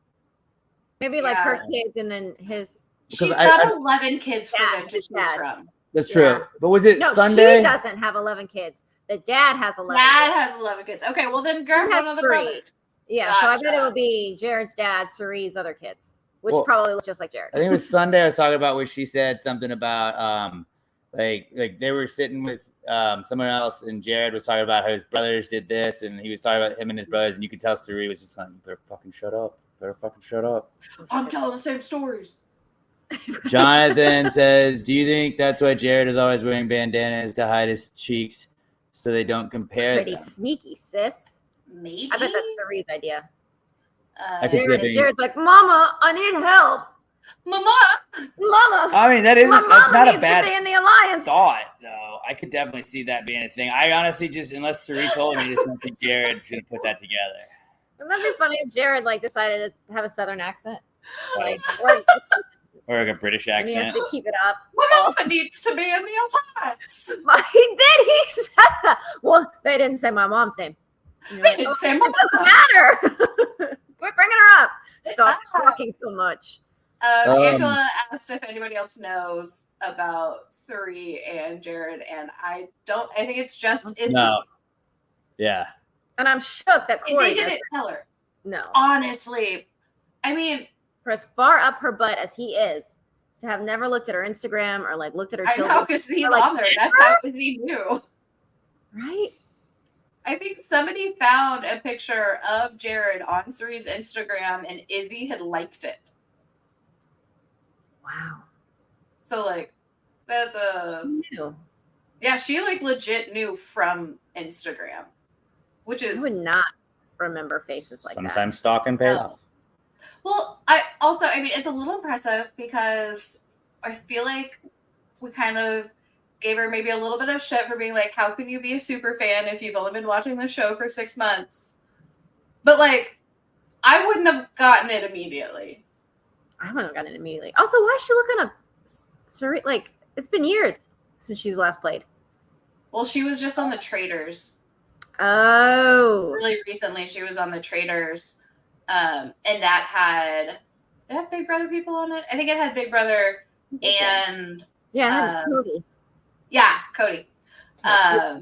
B: Maybe like her
C: Yeah.
B: kids and then his.
D: Because
C: she's
D: I-
C: got
D: I-
C: 11 kids for
B: Dad,
C: them to
B: his
C: choose
B: dad.
C: from.
D: That's true.
B: Yeah.
D: But was it
B: No,
D: Sunday?
B: she doesn't have 11 kids. The dad has 11.
C: Dad
B: kids.
C: has 11 kids. Okay, well then grab
B: has
C: one of the
B: 3.
C: brothers.
B: Yeah, so I bet it
C: Gotcha.
B: would be Jared's dad, Cerie's other kids, which
D: Well,
B: probably look just like Jared.
D: I think it was Sunday I was talking about where she said something about like they were sitting with someone else and Jared was talking about how his brothers did this and he was talking about him and his brothers and you could tell Suri was just like, you better fucking shut up. Better fucking shut up.
C: I'm telling the same stories.
D: Jonathan says, do you think that's why Jared is always wearing bandanas to hide his cheeks so they don't compare
B: Pretty
D: them?
B: sneaky, sis.
C: Maybe.
B: I bet that's Cerie's idea.
D: I could see it being-
B: Jared's like, Mama, I need help.
C: Mama.
B: Mama,
D: I mean, that isn't
B: my
D: that's
B: mama
D: not a
B: needs
D: bad
B: to be in the alliance.
D: thought, though. I could definitely see that being a thing. I honestly just, unless Suri told me, I just don't think Jared's gonna put that together.
B: Wouldn't that be funny if Jared like decided to have a southern accent? Like,
D: Or like a British
B: and he has
D: accent.
B: to keep it up.
C: My mama needs to be in the alliance.
B: He did. He said that. Well, they didn't say my mom's name. You know,
C: They didn't say my
B: it doesn't
C: mama.
B: matter. Quit bringing her up. Stop
C: Ah.
B: talking so much.
C: Angela asked if anybody else knows about Suri and Jared, and I think it's just Izzy.
D: No. Yeah.
B: And I'm shook that Corey
C: They
B: doesn't
C: didn't tell her.
B: know.
C: Honestly, I mean,
B: For as far up her butt as he is, to have never looked at her Instagram or like looked at her
C: I
B: children.
C: know because he's
B: Like,
C: on there. That's how Izzy knew.
B: Right?
C: I think somebody found a picture of Jared on Suri's Instagram, and Izzy had liked it.
B: Wow.
C: So like, that's a
B: Who knew?
C: Yeah, she like legit knew from Instagram, which is
B: I would not remember faces like
D: Sometimes stalking pays off.
C: Well, I mean, it's a little impressive because I feel like we kind of gave her maybe a little bit of shit for being like, how can you be a super fan if you've only been watching the show for 6 months? But like, I wouldn't have gotten it immediately.
B: I wouldn't have gotten it immediately. Also, why is she looking up? Like, it's been years since she's last played.
C: Well, she was just on the Traders.
B: Oh.
C: Really recently, she was on the Traders. And that had, did it have Big Brother people on it? I think it had Big Brother and
B: Cody.
C: Yeah, Cody. Yeah,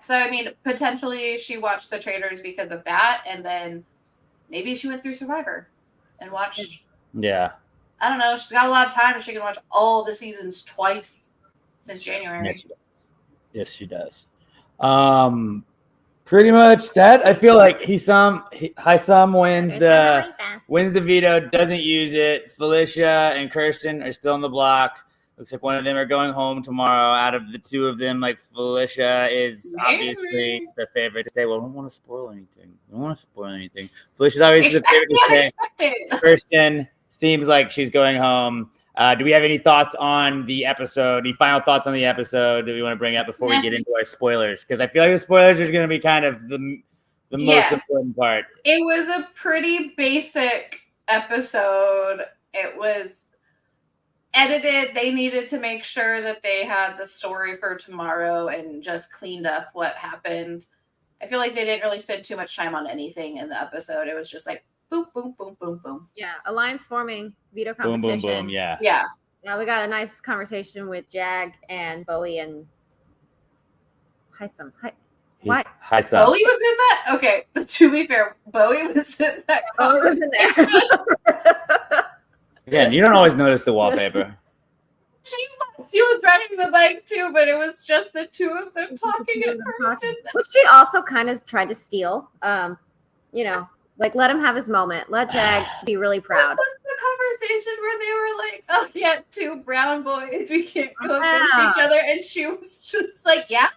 C: so I mean, potentially she watched the Traders because of that, and then maybe she went through Survivor and watched.
D: Yeah.
C: I don't know. She's got a lot of time. She can watch all the seasons twice since January.
D: Yes, she does. Pretty much that. I feel like Hisam wins the veto, doesn't use it. Felicia and Kirsten are still on the block. Looks like one of them are going home tomorrow. Out of the two of them, like Felicia is obviously the favorite to stay. Well, I don't want to spoil anything. Felicia's obviously the favorite to stay. Kirsten seems like she's going home. Do we have any thoughts on the episode? Any final thoughts on the episode that we want to bring up before we get into our spoilers? Because I feel like the spoilers are going to be kind of the most important part.
C: It was a pretty basic episode. It was edited. They needed to make sure that they had the story for tomorrow and just cleaned up what happened. I feel like they didn't really spend too much time on anything in the episode. It was just like boom, boom, boom, boom, boom.
B: Yeah, alliance forming, veto competition.
D: Boom, boom, boom. Yeah.
C: Yeah.
B: Now we got a nice conversation with Jag and Bowie and Hisam. What?
D: Hisam.
C: Bowie was in that? Okay, to be fair, Bowie was in that.
B: Bowie was in there.
D: Again, you don't always notice the wallpaper.
C: She was riding the bike too, but it was just the two of them talking at first.
B: Which she also kind of tried to steal. Like let him have his moment. Let Jag be really proud.
C: What was the conversation where they were like, "Oh, yeah, two brown boys, we can't go against each other," and she was just like, "Yeah."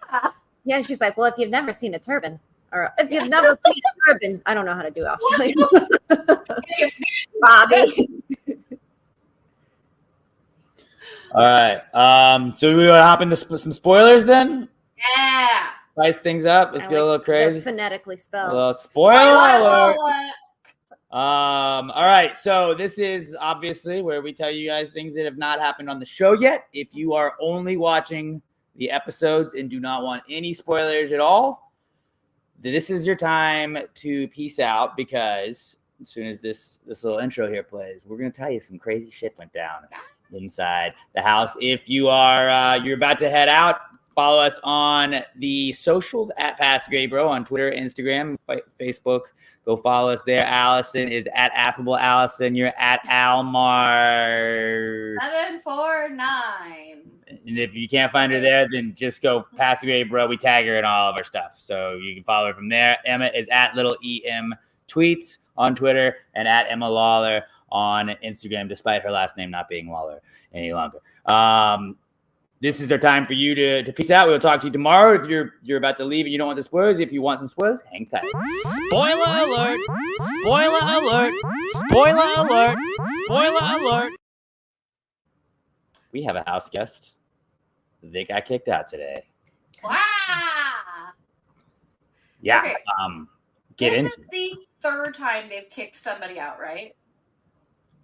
B: Yeah, and she's like, "Well, if you've never seen a turban, or if you've never seen a turban, I don't know how to do Australian." Bobby.
D: All right. So we want to hop into some spoilers then?
C: Yeah.
D: Spice things up. Let's get a little crazy.
B: Phonetically spelled.
D: A little spoiler alert. All right. So this is obviously where we tell you guys things that have not happened on the show yet. If you are only watching the episodes and do not want any spoilers at all, this is your time to peace out, because as soon as this little intro here plays, we're going to tell you some crazy shit went down inside the house. If you are you're about to head out, follow us on the socials at Pass the Gray Bro on Twitter, Instagram, Facebook. Go follow us there. Allison is at Affable Allison. You're at Almar
C: 749.
D: And if you can't find her there, then just go Pass the Gray Bro. We tag her in all of our stuff, so you can follow her from there. Emma is at Little EM Tweets on Twitter and at Emma Lawler on Instagram, despite her last name not being Lawler any longer. This is our time for you to peace out. We'll talk to you tomorrow. If you're about to leave and you don't want the spoilers, if you want some spoilers, hang tight.
E: Spoiler alert! Spoiler alert! Spoiler alert! Spoiler alert!
D: We have a house guest. They got kicked out today.
C: Wow.
D: Yeah.
C: Okay.
D: This
C: is the third time they've kicked somebody out, right?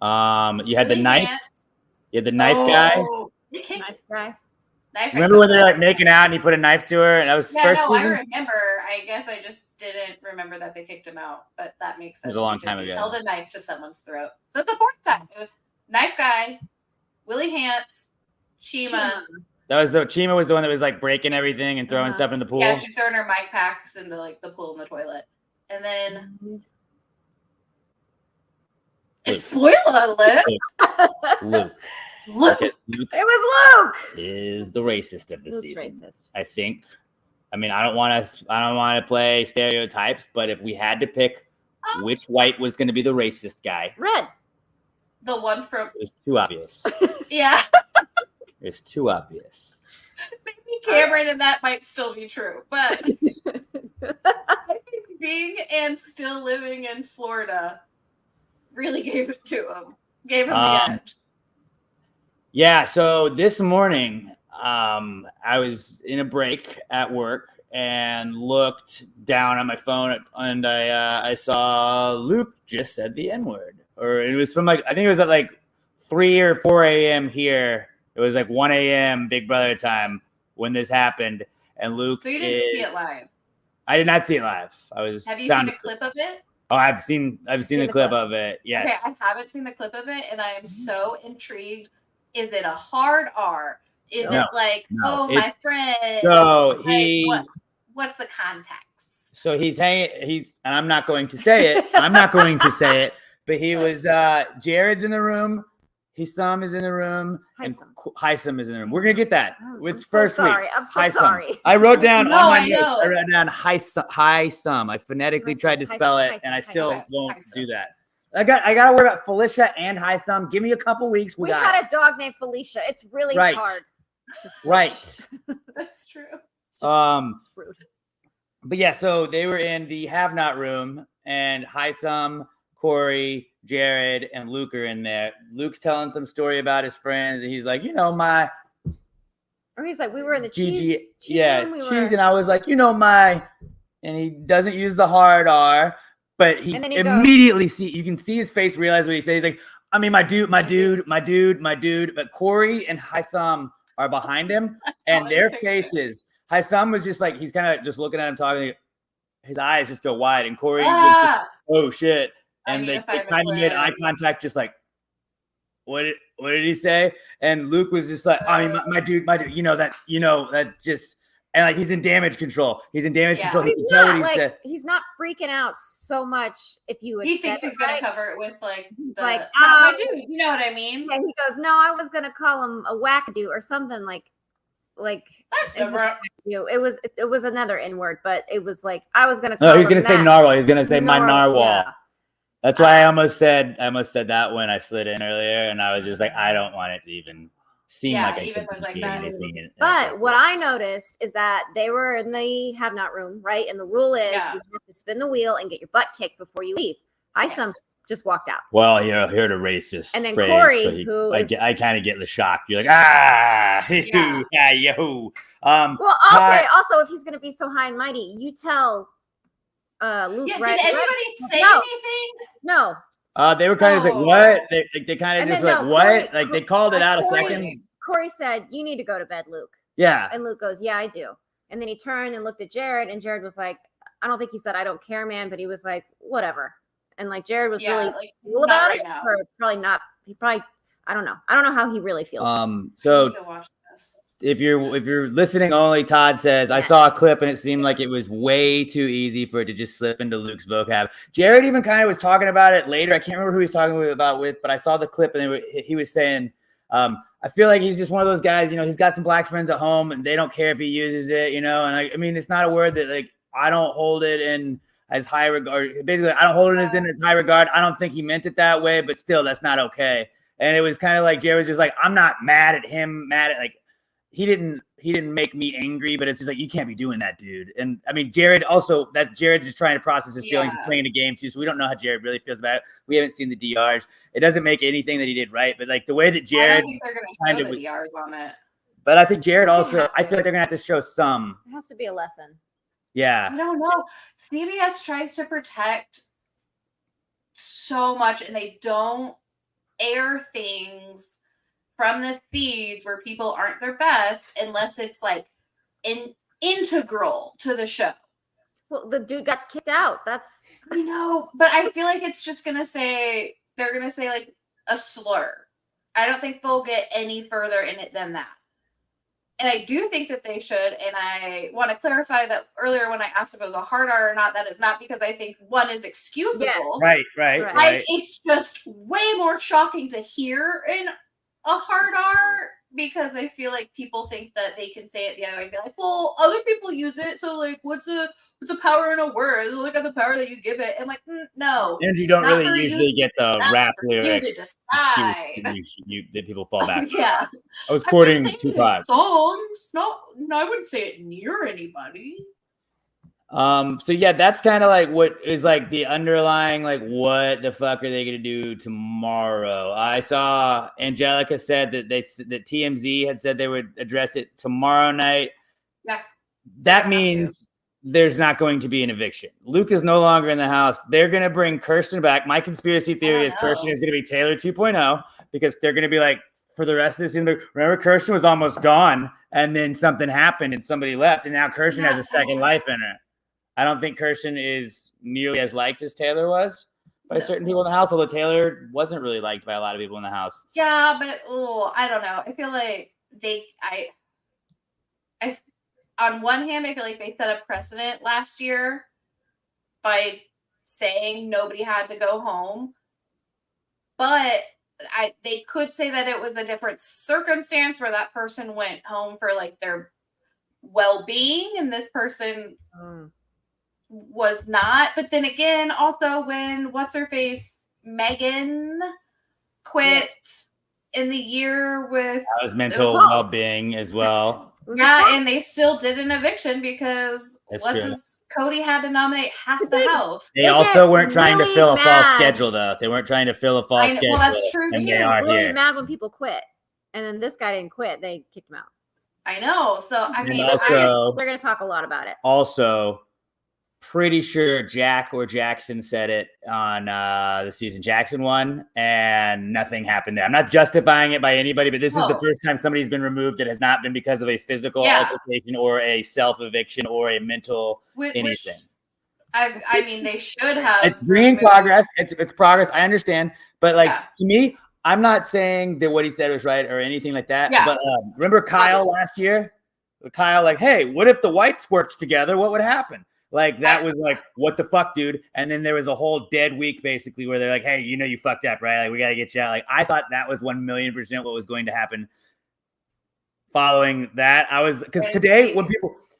D: You had the knife. You had the knife guy.
C: They kicked
B: Nice guy.
C: knife.
D: Remember when they're like making out and he put a knife to her, and that was first
C: I
D: season?
C: remember. I guess I just didn't remember that they kicked him out, but that makes sense.
D: It was a long
C: because
D: time
C: he
D: ago.
C: held a knife to someone's throat. So it's the fourth time. It was knife guy, Willie Hantz, Chima.
D: Chima was the one that was like breaking everything and throwing stuff in the pool.
C: Yeah, she's throwing her mic packs into like the pool in the toilet. And then it's spoiler alert.
D: Luke.
C: Look,
D: Because Luke
B: It was Luke.
D: is the racist of the
B: Luke's
D: season.
B: racist.
D: I think. I mean, I don't want to play stereotypes, but if we had to pick which white was going to be the racist guy,
B: Red.
C: the one from
D: it was too obvious.
C: yeah.
D: It's too obvious.
C: Maybe Cameron and that might still be true, but I think being and still living in Florida really gave it to him. Gave him the edge.
D: Yeah, so this morning, I was in a break at work and looked down on my phone, and I saw Luke just said the N-word. Or it was from like, I think it was at like 3 or 4 a.m. here. It was like 1 a.m. Big Brother time when this happened. And Luke,
C: So you didn't see it live?
D: I did not see it live. I was.
C: Have you seen a clip of it?
D: Oh, I've seen the clip of it. Yes.
C: Okay, I haven't seen the clip of it, and I am so intrigued. Is it a hard R? Is it like, my friend?
D: So
C: like, what's the context?
D: So and I'm not going to say it. But he was, Jared's in the room. Hisam is in the room. And Hisam is in the room. We're going to get that. It's first week.
B: I'm so sorry.
D: I wrote down on my notes. I wrote down Hisam. I phonetically tried to spell it, and I still won't do that. I got to worry about Felicia and Hisam. Give me a couple weeks.
B: We had a dog named Felicia. It's really hard.
D: Right.
C: That's true.
B: Rude.
D: But yeah, so they were in the have not room, and Hisam, Corey, Jared, and Luke are in there. Luke's telling some story about his friends, and he's like,
B: or he's like, we were in the
D: cheese
B: room,
D: and I was like, and he doesn't use the hard R, but he immediately you can see his face realize what he says. He's like, I mean, my dude. But Corey and Hisam are behind him, and their faces. Hisam was just like, he's kind of just looking at him talking. His eyes just go wide, and Corey was just, oh shit. And they kind of made eye contact, just like, what did he say? And Luke was just like, I mean, my dude, that just, and like he's in damage control. He's in damage control. He can tell what he said.
B: He's not freaking out so much if you would.
C: He thinks he's gonna cover it with
B: my
C: dude. You know what I mean?
B: Yeah, he goes, no, I was gonna call him a wackadoo or something like.
C: That's different.
B: It was another N-word, but it was like I was gonna.
D: No, he's gonna say narwhal. He's gonna say my narwhal.
B: Yeah.
D: That's why I almost said that when I slid in earlier, and I was just like, I don't want it to even seem like I
C: even look like that.
B: But what I noticed is that they were in the have not room, right? And the rule is you have to spin the wheel and get your butt kicked before you leave. Hisam just walked out.
D: Well, you heard a racist
B: and then
D: phrase,
B: Corey,
D: so I kind of get the shock. You're like, yo.
B: Well, okay. Also, if he's gonna be so high and mighty, you tell Luke.
C: Yeah. Did anybody say anything?
B: No.
D: They were kind of like, what? They kind of just like, what? Like they called it out a second.
B: Corey said, "You need to go to bed, Luke."
D: Yeah.
B: And Luke goes, "Yeah, I do." And then he turned and looked at Jared, and Jared was like, "I don't think he said I don't care, man," but he was like, "Whatever." And like Jared was really cool about it, or probably not. I don't know. I don't know how he really feels.
D: So if you're listening only, Todd says, I saw a clip and it seemed like it was way too easy for it to just slip into Luke's vocab. Jared even kind of was talking about it later. I can't remember who he was talking about with, but I saw the clip and he was saying, I feel like he's just one of those guys, he's got some black friends at home and they don't care if he uses it, and I mean, it's not a word that like, I don't hold it in as high regard. Basically, I don't hold it in as high regard. I don't think he meant it that way, but still, that's not okay. And it was kind of like Jared was just like, I'm not mad at him, like he didn't make me angry, but it's just like, you can't be doing that, dude. And I mean, Jared is trying to process his feelings and playing the game too, so we don't know how Jared really feels about it. We haven't seen the DRs. It doesn't make anything that he did right, but like the way that Jared,
C: I don't think they're going to show the DRs on it.
D: But I think Jared also, I feel like they're going to have to show some.
B: It has to be a lesson.
D: Yeah.
C: I don't know. CBS tries to protect so much, and they don't air things from the feeds where people aren't their best unless it's like integral to the show.
B: Well, the dude got kicked out.
C: I know, but I feel like it's just they're gonna say like a slur. I don't think they'll get any further in it than that. And I do think that they should. And I want to clarify that earlier when I asked if it was a hard R or not, that is not because I think one is excusable.
D: Yes. Right.
C: It's just way more shocking to hear in a hard R because I feel like people think that they can say it the other way and be like, well, other people use it, so like what's a power in a word? Look at the power that you give it. And like, no.
D: And you don't
C: not
D: really
C: for
D: usually
C: you,
D: get the
C: not
D: rap
C: for you
D: lyric
C: to decide.
D: that people fall back.
C: Yeah.
D: I was
C: I'm
D: quoting
C: just saying
D: Tupac.
C: songs. No, I wouldn't say it near anybody.
D: So yeah, that's kind of like what is like the underlying, like, what the fuck are they gonna do tomorrow? I saw Angelica said that that TMZ had said they would address it tomorrow night.
C: Yeah.
D: That means there's not going to be an eviction. Luke is no longer in the house. They're gonna bring Kirsten back. My conspiracy theory is Kirsten is gonna be Taylor 2.0 because they're gonna be like, for the rest of this season, remember Kirsten was almost gone and then something happened and somebody left and now Kirsten has a second life in her. I don't think Kirsten is nearly as liked as Taylor was by certain people in the house, although Taylor wasn't really liked by a lot of people in the house.
C: Yeah, but I don't know. I feel like I on one hand, I feel like they set a precedent last year by saying nobody had to go home. But they could say that it was a different circumstance where that person went home for like their well-being and this person was not. But then again, also when what's-her-face Megan quit in the year with
D: that was mental well-being as well.
C: Yeah, and they still did an eviction because Cody had to nominate half the house.
D: They also weren't trying to fill a false schedule, though. They weren't trying to fill a false schedule.
C: Well, that's true too.
B: They are really mad when people quit, and then this guy didn't quit. They kicked him out.
C: I know. So I mean,
B: they're going to talk a lot about it.
D: Also, pretty sure Jack or Jackson said it on the season Jackson won, and nothing happened there. I'm not justifying it by anybody, but this is the first time somebody's been removed that has not been because of a physical altercation or a self-eviction or a mental anything.
C: I mean, they should have.
D: It's bringing progress. It's progress. I understand, but like to me, I'm not saying that what he said was right or anything like that. Yeah. But remember Kyle last year? Kyle, like, hey, what if the whites worked together? What would happen? Like, that was like, what the fuck, dude? And then there was a whole dead week, basically, where they're like, hey, you know you fucked up, right? Like, we got to get you out. Like, I thought that was 1,000,000% what was going to happen following that. Because today,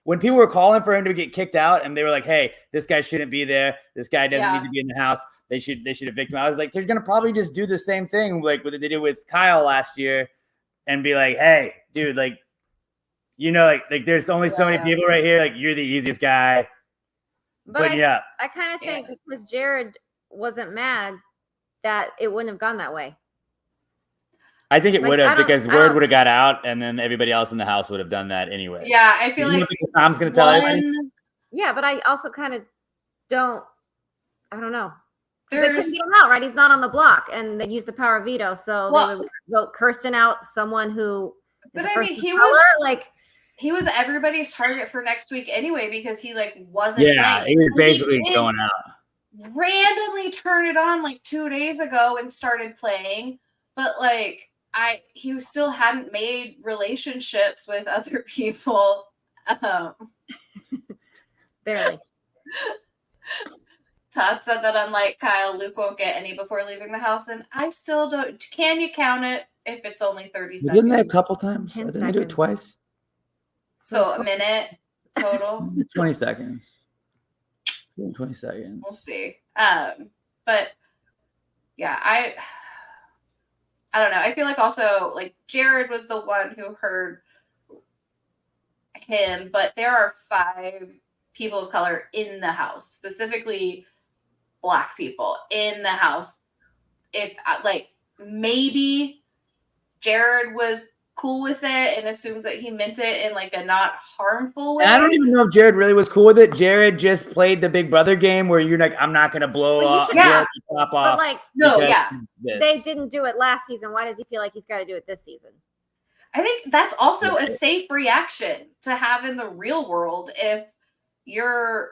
D: when people were calling for him to get kicked out and they were like, hey, this guy shouldn't be there. This guy doesn't need to be in the house. They should evict him. I was like, they're going to probably just do the same thing, like what they did with Kyle last year and be like, hey, dude, like, you know, like there's only so many people right here. Like, you're the easiest guy. But
B: I kind of think because Jared wasn't mad that it wouldn't have gone that way.
D: I think it would have because word would have got out and then everybody else in the house would have done that anyway.
C: Yeah, I feel like
D: Tom's going to tell everybody.
B: Yeah, but I also kind of don't. I don't know. They couldn't get him out, right? He's not on the block, and they used the power of veto, so they would vote Kirsten out, someone who.
C: But I mean, he was everybody's target for next week anyway because he like wasn't.
D: Yeah, he was basically going out.
C: Randomly turned it on like 2 days ago and started playing, but like he still hadn't made relationships with other people.
B: Barely.
C: Todd said that unlike Kyle, Luke won't get any before leaving the house, and I still don't. Can you count it if it's only 30 seconds?
D: Didn't they a couple times? Didn't they do it twice?
C: So a minute total?
D: 20 seconds. 20 seconds.
C: We'll see. But yeah, I don't know. I feel like also like Jared was the one who heard him, but there are 5 people of color in the house, specifically Black people in the house. If like maybe Jared was cool with it and assumes that he meant it in like a not harmful way.
D: And I don't even know if Jared really was cool with it. Jared just played the Big Brother game where you're like, I'm not going to blow off.
B: But like, they didn't do it last season. Why does he feel like he's got to do it this season?
C: I think that's also a safe reaction to have in the real world. If you're,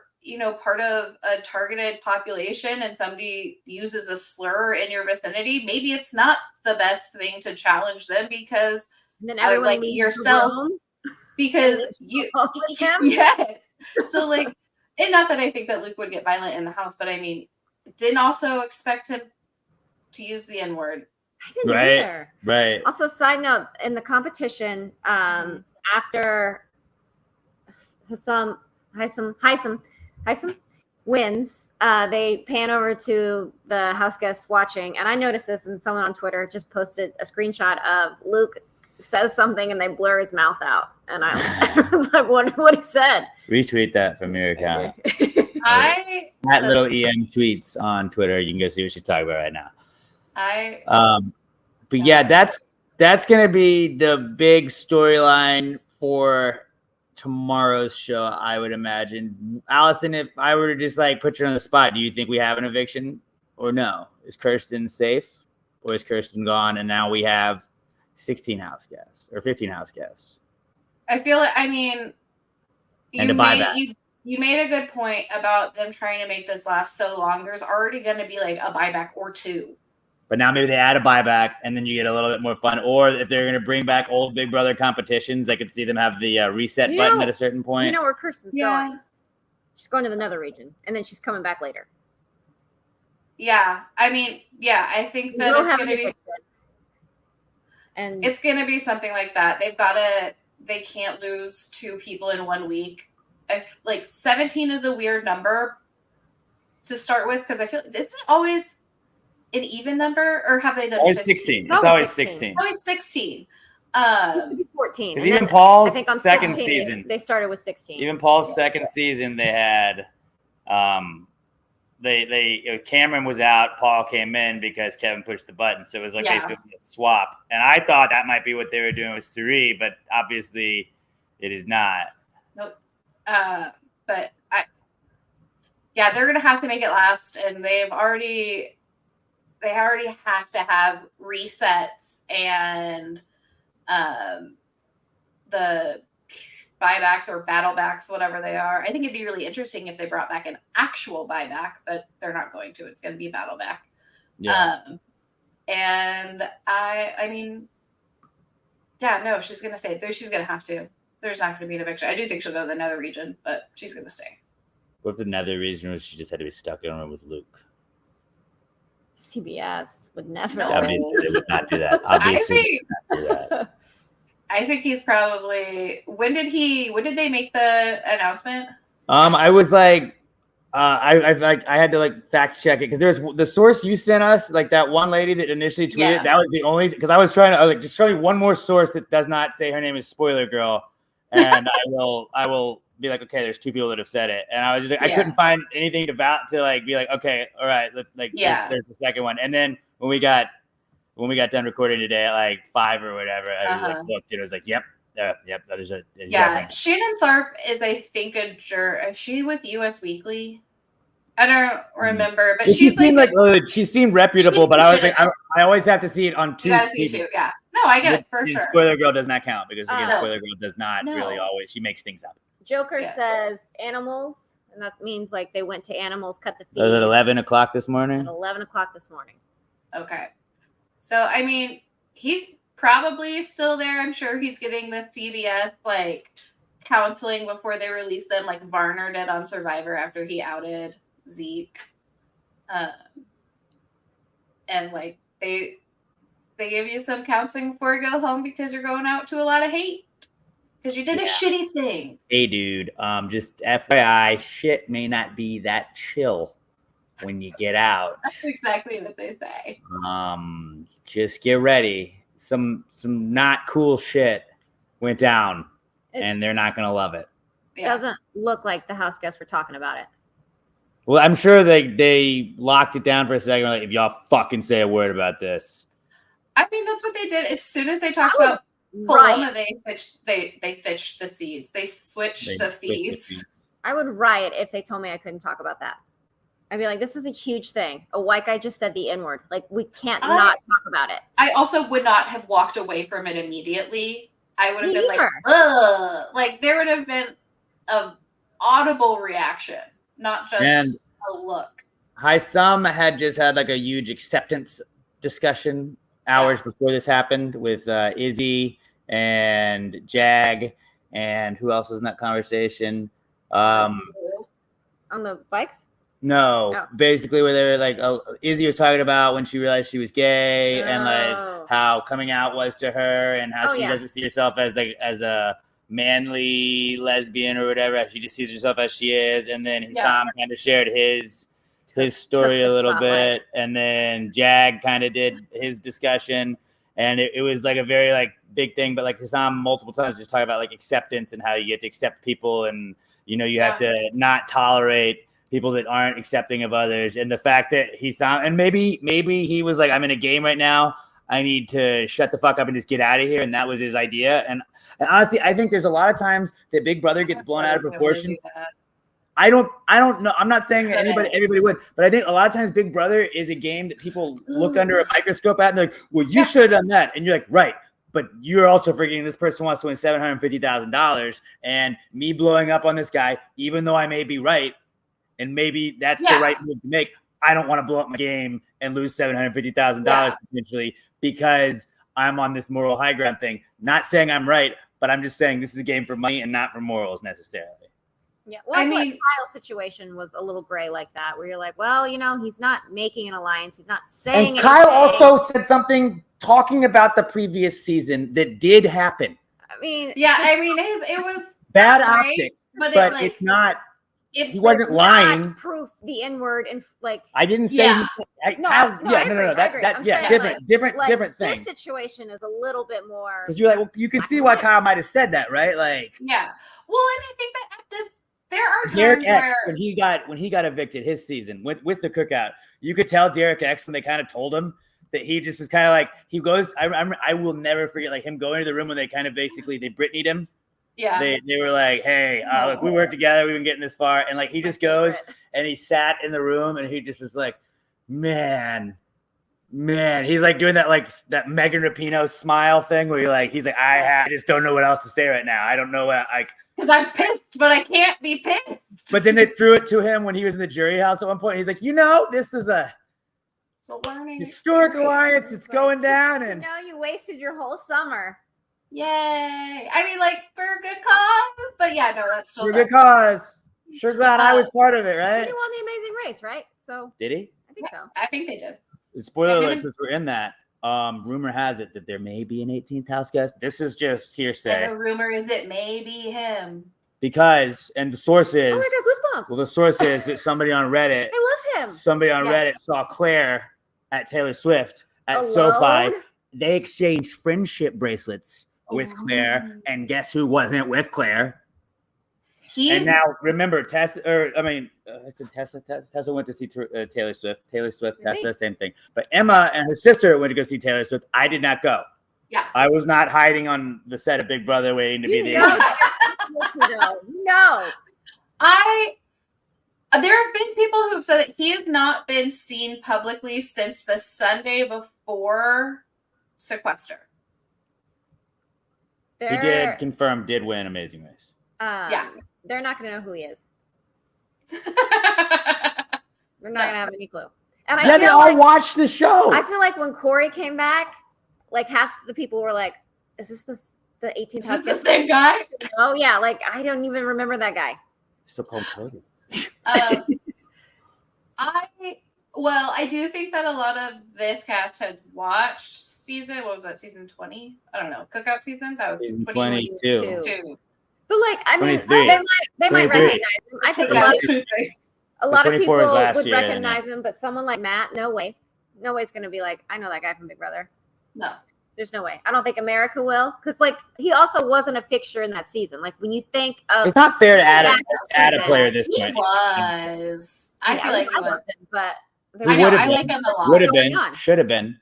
C: part of a targeted population and somebody uses a slur in your vicinity, maybe it's not the best thing to challenge them because
B: then everyone
C: like yourself because you yes. So like, and not that I think that Luke would get violent in the house, but I mean, didn't also expect him to use the N-word
B: I didn't
D: Right.
B: either.
D: Right.
B: Also, side note, in the competition, after Haisam wins, they pan over to the house guests watching, and I noticed this, and someone on Twitter just posted a screenshot of Luke says something and they blur his mouth out, and I was like, what he said.
D: Retweet that from your account.
C: That's
D: Little EM tweets on Twitter. You can go see what she's talking about right now. But yeah, that's gonna be the big storyline for tomorrow's show, I would imagine. Allison, if I were to just like put you on the spot, do you think we have an eviction or no? Is Kirsten safe, or is Kirsten gone and now we have 16 house guests or 15 house guests?
C: I feel like, I mean,
D: And a buyback.
C: You made a good point about them trying to make this last so long. There's already going to be like a buyback or two.
D: But now maybe they add a buyback and then you get a little bit more fun. Or if they're going to bring back old Big Brother competitions, I could see them have the reset button at a certain point.
B: You know where Kirsten's going. She's going to the nether region, and then she's coming back later.
C: Yeah. I mean, yeah, I think that it's going to be...
B: And
C: it's going to be something like that. They can't lose 2 people in 1 week. Like 17 is a weird number to start with, because I feel, isn't it always an even number, or have they done
D: always
C: 15?
D: 16? It's always 16.
C: Always 16.
B: 14.
D: Because even Paul's
B: I think on
D: second
B: 16,
D: season,
B: they started with 16.
D: Even Paul's second season, they had, Cameron was out, Paul came in because Kevin pushed the button, so it was like basically a swap. And I thought that might be what they were doing with Suri, but obviously it is not.
C: Nope. But they're gonna have to make it last, and they already have to have resets and the buybacks or battlebacks, whatever they are. I think it'd be really interesting if they brought back an actual buyback, but they're not going to. It's going to be a battleback.
D: Yeah.
C: And I mean, yeah, no, she's going to stay. She's going to have to. There's not going to be an eviction. I do think she'll go to the nether region, but she's going to stay.
D: What if the nether region was she just had to be stuck in a room with Luke?
B: CBS would never.
D: Obviously, they would not do that. Obviously, they would not do that.
C: I think he's probably. When did they make the announcement?
D: I was like, I had to like fact check it because there's the source you sent us, like that one lady that initially tweeted.
C: Yeah.
D: That was the only, because I was like, just show me one more source that does not say her name is Spoiler Girl, and I will be like, okay, there's 2 people that have said it, and I was just like, I couldn't find anything to like be like, okay, all right, there's the second one, and then when we got done recording today at like 5 or whatever, I was like, looked, it was like, yep, that is a
C: Shannon Tharp is, I think, a juror. Is she with US Weekly? I don't remember, but
D: she seemed she seemed reputable, but I was like, I always have to see it on 2.
C: You gotta see 2, yeah. No, I get it for sure.
D: Spoiler Girl does not count because again, Spoiler Girl does not really always. She makes things up.
B: Joker says animals, and that means like they went to animals, cut the feet.
D: Was it 11 o'clock this morning?
B: At 11 o'clock this morning.
C: Okay. So, I mean, he's probably still there. I'm sure he's getting this CBS, like, counseling before they release them, like Varner did on Survivor after he outed Zeke. And, like, they give you some counseling before you go home because you're going out to a lot of hate. Because you did a shitty thing.
D: Hey, dude, just FYI, shit may not be that chill when you get out.
C: That's exactly what they say.
D: Just get ready. Some not cool shit went down, and they're not gonna love it.
B: It doesn't look like the house guests were talking about it.
D: Well, I'm sure they locked it down for a second. Like, if y'all fucking say a word about this.
C: I mean, that's what they did. As soon as they talked about Paloma, they fitched the seeds. They switched the feeds.
B: I would riot if they told me I couldn't talk about that. I'd be like, this is a huge thing. A white guy just said the N-word. Like, we can't not talk about it.
C: I also would not have walked away from it immediately. I would have been like, ugh. Like, there would have been an audible reaction, not just a look.
D: Haisam had just had like a huge acceptance discussion hours before this happened with Izzy and Jag, and who else was in that conversation?
B: On the bikes?
D: No,
B: Oh.
D: basically where they were like, Izzy was talking about when she realized she was gay and like
B: Oh.
D: how coming out was to her and how
B: Oh,
D: she
B: yeah.
D: doesn't see herself as a manly lesbian or whatever. She just sees herself as she is. And then Sam kind of shared his story a little bit, and then Jag kind of did his discussion, and it was like a very like big thing. But like Sam multiple times just talking about like acceptance and how you get to accept people, and you have to not tolerate people that aren't accepting of others. And the fact that and maybe he was like, I'm in a game right now, I need to shut the fuck up and just get out of here, and that was his idea. And honestly, I think there's a lot of times that Big Brother gets blown out of proportion. I don't know. I'm not saying that everybody would, but I think a lot of times Big Brother is a game that people look under a microscope at and they're like, well, you should have done that. And you're like, right. But you're also forgetting this person wants to win $750,000, and me blowing up on this guy, even though I may be right, and maybe that's the right move to make. I don't want to blow up my game and lose $750,000 potentially because I'm on this moral high ground thing. Not saying I'm right, but I'm just saying this is a game for money and not for morals necessarily.
B: Yeah, well, I mean, Kyle's situation was a little gray like that, where you're like, well, he's not making an alliance, he's not saying.
D: And Kyle also said something talking about the previous season that did happen.
B: I mean,
C: it was
D: bad optics, but it's not. He wasn't lying.
B: Proof the N-word and like.
D: I didn't say.
B: No.
D: Different thing.
B: This situation is a little bit more.
D: Because you're like, well, you can see why Kyle might have said that, right? Like.
C: Yeah. Well, and I think that there are times
D: Derek X,
C: where
D: when he got evicted his season with the cookout, you could tell Derek X when they kind of told him that he just was kind of like he goes. I will never forget like him going to the room when they kind of basically they Britney'd him.
C: Yeah.
D: They were like, hey, look, we work together. We've been getting this far. And like, he just goes and he sat in the room and he just was like, man. He's like doing that, like that Megan Rapinoe smile thing where you're like, he's like, I just don't know what else to say right now. I don't know what
C: because I'm pissed, but I can't be pissed.
D: But then they threw it to him when he was in the jury house at one point. He's like, this is a
C: learning
D: historic alliance. It's going down. And
B: you wasted your whole summer.
C: Yay. I mean, like, for a good cause, but yeah, no, that's still
D: for a good cause. Sure glad I was part of it, right?
B: He won the Amazing Race, right? So
D: did he?
B: I think so.
C: I think they did.
D: Spoiler alert, since we're in that, rumor has it that there may be an 18th house guest. This is just hearsay.
C: And the rumor is that maybe him.
D: Because, and the source is,
B: I got goosebumps.
D: Well, the source is that somebody on Reddit,
B: I love him.
D: Somebody on Reddit saw Claire at Taylor Swift at SoFi. They exchanged friendship bracelets with Claire, and guess who wasn't with Claire? And now remember, Tessa went to see Taylor Swift. Taylor Swift, Tessa, same thing. But Emma and her sister went to go see Taylor Swift. I did not go.
C: Yeah,
D: I was not hiding on the set of Big Brother waiting to be the.
B: No.
C: There have been people who've said that he has not been seen publicly since the Sunday before sequester.
D: He did confirm, did win Amazing Race.
B: They're not going to know who he is. They're not going to have any clue. And
D: they all watched the show.
B: I feel like when Corey came back, like half the people were like, is this the 18th house?
C: Is this the same guy?
B: Oh, yeah. Like, I don't even remember that guy.
D: Still called Cody.
C: I do think that a lot of this cast has watched what was that, season 20? I don't know. Cookout season? That was
D: season 22.
B: But like, I mean, they might recognize him. I think a lot of people would recognize him, but someone like Matt, no way. No way's going to be like, I know that guy from Big Brother.
C: No.
B: There's no way. I don't think America will. Because, like, he also wasn't a fixture in that season. Like, when you think of...
D: It's not fair to add a player this point.
C: He was. I feel like he was.
B: But
C: I like him a lot.
D: Would have been. Should have been.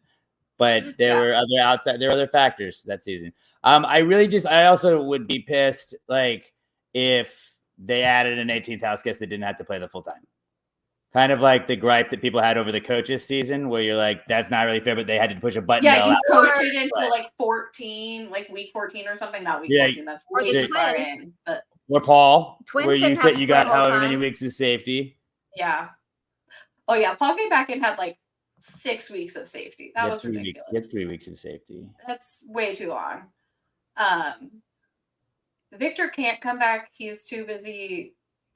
D: But there were other factors that season. I also would be pissed, like, if they added an 18th house guest that didn't have to play the full time. Kind of like the gripe that people had over the coaches season, where you're like, that's not really fair, but they had to push a button.
C: Yeah, you posted until like 14, like week 14 or something. Not week 14. That's way too far in. But
D: or Paul,
B: Twins
D: where you said you got however many weeks of safety.
C: Yeah. Oh yeah, Paul came back and had like 6 weeks of safety. That was ridiculous.
D: He had 3 weeks of safety.
C: That's way too long. Victor can't come back. He's too busy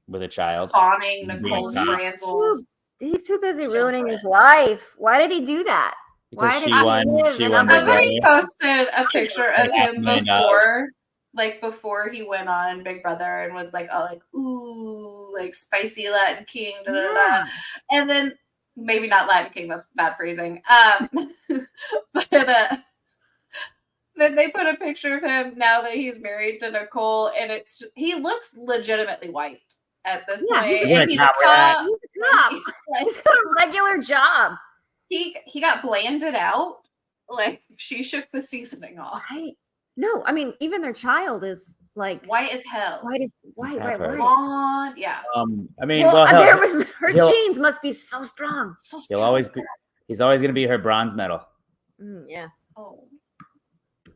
D: with a child.
C: spawning
D: Being
C: Nicole
D: caught.
C: Franzel's.
B: He's too busy
C: Show
B: ruining
C: for
B: his
C: it.
B: life. Why did he do that?
D: Because
B: Why
D: she
B: did he
D: won.
B: live
D: She
B: an
D: won Big
C: Somebody
D: Brother.
C: posted a picture of
D: Like
C: him
D: $500,000.
C: before he went on Big Brother and was like, oh, like, ooh, like spicy Latin King, da da da.
B: Yeah.
C: And then maybe not Latin King, that's bad phrasing. But then they put a picture of him now that he's married to Nicole, and he looks legitimately white at this
B: Yeah,
C: point.
B: he's
D: a
C: And he's a
D: cop rat.
C: cop.
B: He's a cop.
C: He's like,
B: He's got a regular job.
C: he got blanded out. Like she shook the seasoning off.
B: Right? No, I mean, even their child is like
C: White as hell.
B: white.
D: half her.
C: Blonde. Yeah.
D: I mean,
B: Well,
D: well, hell,
B: there was her
D: he'll-
B: genes must be so strong.
C: So
D: he's
C: strong.
D: always going to be her bronze medal.
B: Yeah,
C: Oh.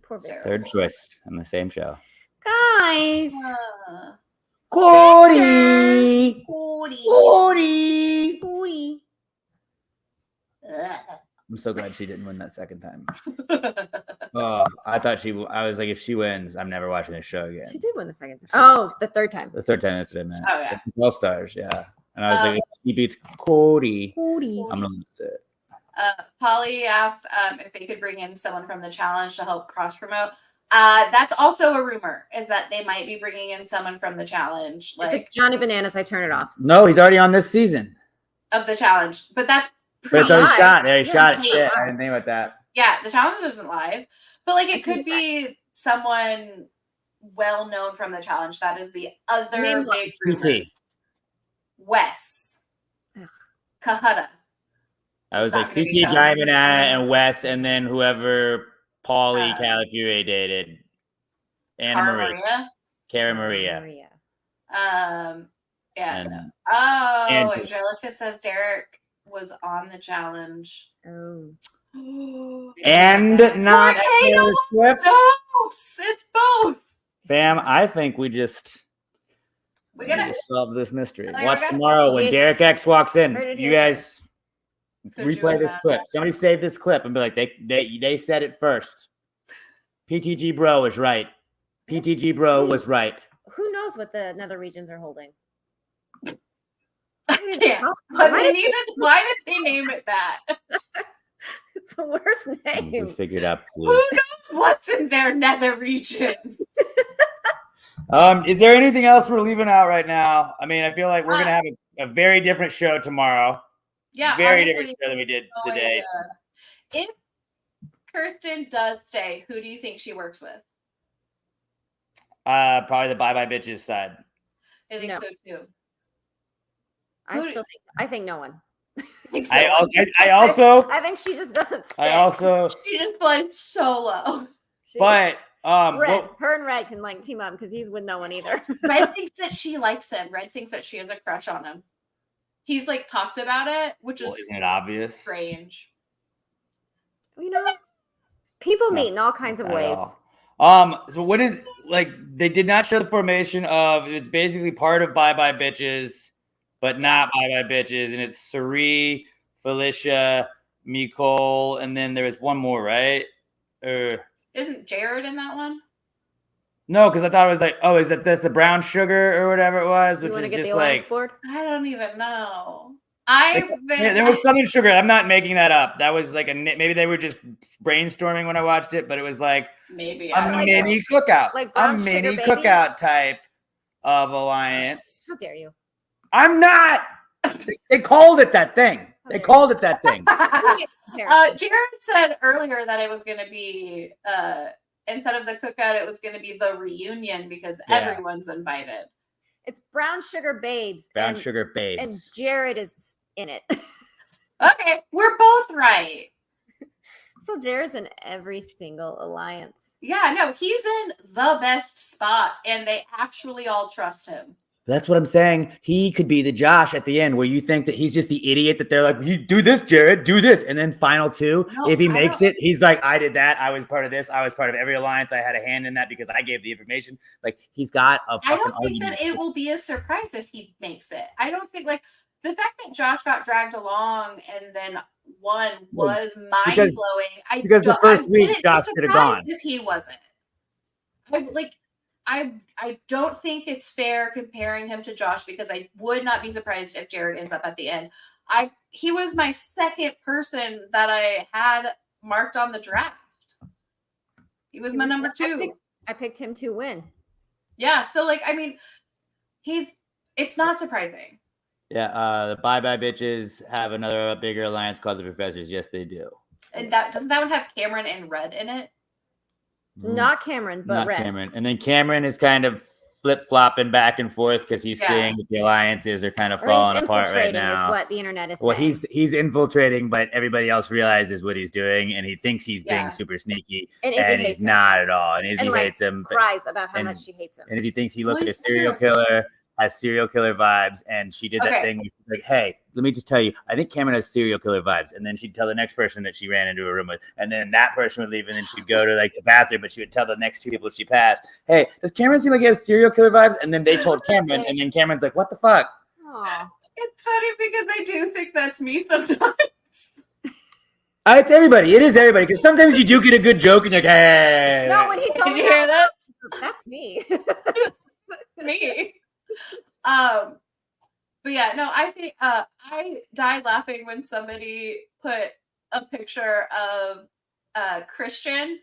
B: poor baby.
D: Third choice on the same show.
B: Guys,
D: Cody!
C: Cody.
D: Cody!
B: booty.
D: I'm so glad she didn't win that second time. Oh, I was like, if she wins, I'm never watching this show again.
B: She did win the second time. Oh, the third time.
D: The third time, that's what I meant.
C: Oh, yeah.
D: All Stars, yeah. And I was like, if he beats Cody,
B: Booty.
D: I'm gonna lose it.
C: Polly asked if they could bring in someone from the challenge to help cross promote. That's also a rumor, is that they might be bringing in someone from the challenge,
B: If
C: like
B: it's Johnny Bananas, I turn it off.
D: No, he's already on this season.
C: of the challenge. But that's
D: But it's already
B: Live.
D: shot. There, he
B: Yeah,
D: shot it.
C: hey,
D: Shit, I didn't think about that.
C: yeah, the challenge isn't live. But like it could be someone well known from the challenge. That is the other
B: Name
C: big rumor.
D: PT.
C: Wes.
B: Ugh.
C: Kahutta.
D: I was
C: It's
D: like
C: not gonna be
D: CT, Giant
C: Cody.
D: Banana, and Wes, and then whoever Paulie Calafiore dated. Anna
C: Cara
D: Marie.
C: Maria.
D: Cara Maria.
C: Yeah.
D: And-
C: Oh,
D: and-
C: Angelica says Derek was on the challenge.
B: Oh.
D: And not
C: Mark
D: Taylor
C: Hagel?
D: Swift.
C: No, it's both.
D: Fam, I think we just
C: We
D: need
C: gotta
D: to solve this mystery.
C: Like,
D: Watch
C: we gotta-
D: tomorrow when
B: It-
D: Derek X walks in.
B: Heard it
D: You
B: here
D: guys
C: Could you
D: replay this
C: imagine?
D: clip. Somebody save this clip and be like, they said it first. PTG bro was right. PTG bro was right.
B: Who knows what the nether regions are holding?
C: I can't. But
B: Why
C: they
B: did-
C: why did they name it that?
B: It's the worst
D: We
B: name.
D: figured out
C: Who
D: blue.
C: knows what's in their nether region?
D: Is there anything else we're leaving out right now? I mean, I feel like we're gonna have a very different show tomorrow.
C: Yeah,
D: Very
C: honestly,
D: different show than we did
C: no
D: today.
C: idea. If Kirsten does stay, who do you think she works with?
D: Probably the bye bye bitches side.
C: I think
B: No.
C: so too.
B: I think no one.
D: I also
B: I think she just doesn't stay.
C: She just plays solo.
B: Red,
D: well,
B: her and Red can like team up because he's with no one either.
C: Red thinks that she likes him. Red thinks that she has a crush on him. He's like talked about it, which is
D: isn't it obvious?
C: strange.
B: You know, people
D: No,
B: meet in all kinds of
D: Not at
B: ways.
D: all. So what is like they did not show the formation of it's basically part of Bye Bye Bitches, but not Bye Bye Bitches, and it's Sari, Felicia, Nicole, and then there was one more, right?
C: Isn't Jared in that one?
D: No, because I thought it was like, oh, is that this the brown sugar or whatever it was,
B: You
D: which
B: want to
D: is
B: get the
D: just
B: alliance
D: like
B: board?
C: I don't even know. I've been.
D: yeah, there was something sugar. I'm not making that up. That was like maybe they were just brainstorming when I watched it, but it was like
C: maybe
D: a
C: I don't know.
D: mini cookout,
B: Like
D: a
B: brown
D: mini
B: sugar
D: cookout
B: babies?
D: type of alliance.
B: How dare you?
D: I'm not. They called it that thing. They called it that thing.
B: Here.
C: Jared said earlier that it was going to be instead of the cookout, it was going to be the reunion because
D: Yeah.
C: everyone's invited.
B: It's brown sugar babes.
D: Brown
B: and,
D: sugar babes.
B: And Jared is in it.
C: Okay, we're both right.
B: So Jared's in every single alliance.
C: Yeah, no, he's in the best spot, and they actually all trust him.
D: That's what I'm saying. He could be the Josh at the end where you think that he's just the idiot that they're like, you do this, Jared, do this. And then final two,
C: No,
D: if he
C: I
D: makes
C: don't-
D: it, he's like, I did that. I was part of this. I was part of every alliance. I had a hand in that because I gave the information. Like he's got a fucking
C: I don't think
D: argument.
C: that it will be a surprise if he makes it. I don't think like the fact that Josh got dragged along and then won was mind
D: because-
C: blowing.
D: because the first week Josh could have gone.
C: if he wasn't. I don't think it's fair comparing him to Josh because I would not be surprised if Jared ends up at the end. He was my second person that I had marked on the draft. He was my number 2.
B: I picked him to win.
C: Yeah, so like I mean, it's not surprising.
D: Yeah, the Bye Bye Bitches have another bigger alliance called the Professors. Yes, they do.
C: And doesn't that one have Cameron and Red in it?
B: Not Cameron, but
D: Not
B: Red.
D: Cameron. And then Cameron is kind of flip-flopping back and forth because he's seeing that the alliances are kind of falling apart right now.
B: Is what the internet is
D: well,
B: saying.
D: he's infiltrating, but everybody else realizes what he's doing, and he thinks he's being super sneaky, and he's not at all. And Izzy hates him.
B: Cries about how much she hates him.
D: And Izzy thinks he looks like a serial killer, has serial killer vibes, and she did that thing where she's like, hey, let me just tell you, I think Cameron has serial killer vibes. And then she'd tell the next person that she ran into a room with, and then that person would leave, and then she'd go to like the bathroom, but she would tell the next 2 people she passed, hey, does Cameron seem like he has serial killer vibes? And then they told Cameron, and then Cameron's like, what the fuck?
B: Aww.
C: It's funny because I do think that's me sometimes.
D: It's everybody. It is everybody. Because sometimes you do get a good joke, and you're like, hey.
B: No, when he told
C: Did you hear that?
B: That's me.
C: Me. But yeah, no, I think I died laughing when somebody put a picture of Christian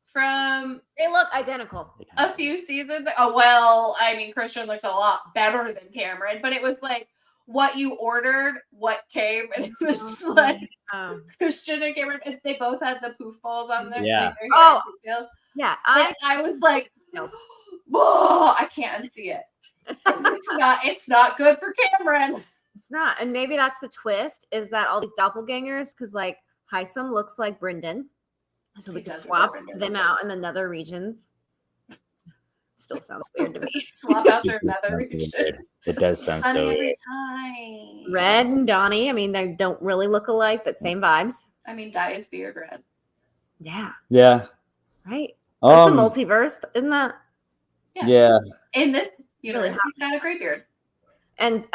C: from
B: They look identical.
C: a few seasons. Oh well, I mean Christian looks a lot better than Cameron, but it was like what you ordered, what came, and it was like Christian and Cameron. They both had the poof balls on their,
D: Yeah.
C: like, their hair and pigtails.
B: Yeah,
C: I was like, whoa, I can't unsee it. It's not good for Cameron.
B: It's not. And maybe that's the twist, is that all these doppelgangers, because like Heisem looks like Brendan. So we can swap them out in the nether regions. Still sounds weird to me.
C: Swap out their nether regions.
D: It does sound so
C: Funny every
D: weird.
C: time.
B: Red and Donnie, I mean, they don't really look alike, but same vibes.
C: I mean, dye is beard red.
B: Yeah.
D: Yeah.
B: Right? It's a
D: Um,
B: multiverse, isn't that?
D: yeah.
C: In this universe, he's got a gray beard.
B: And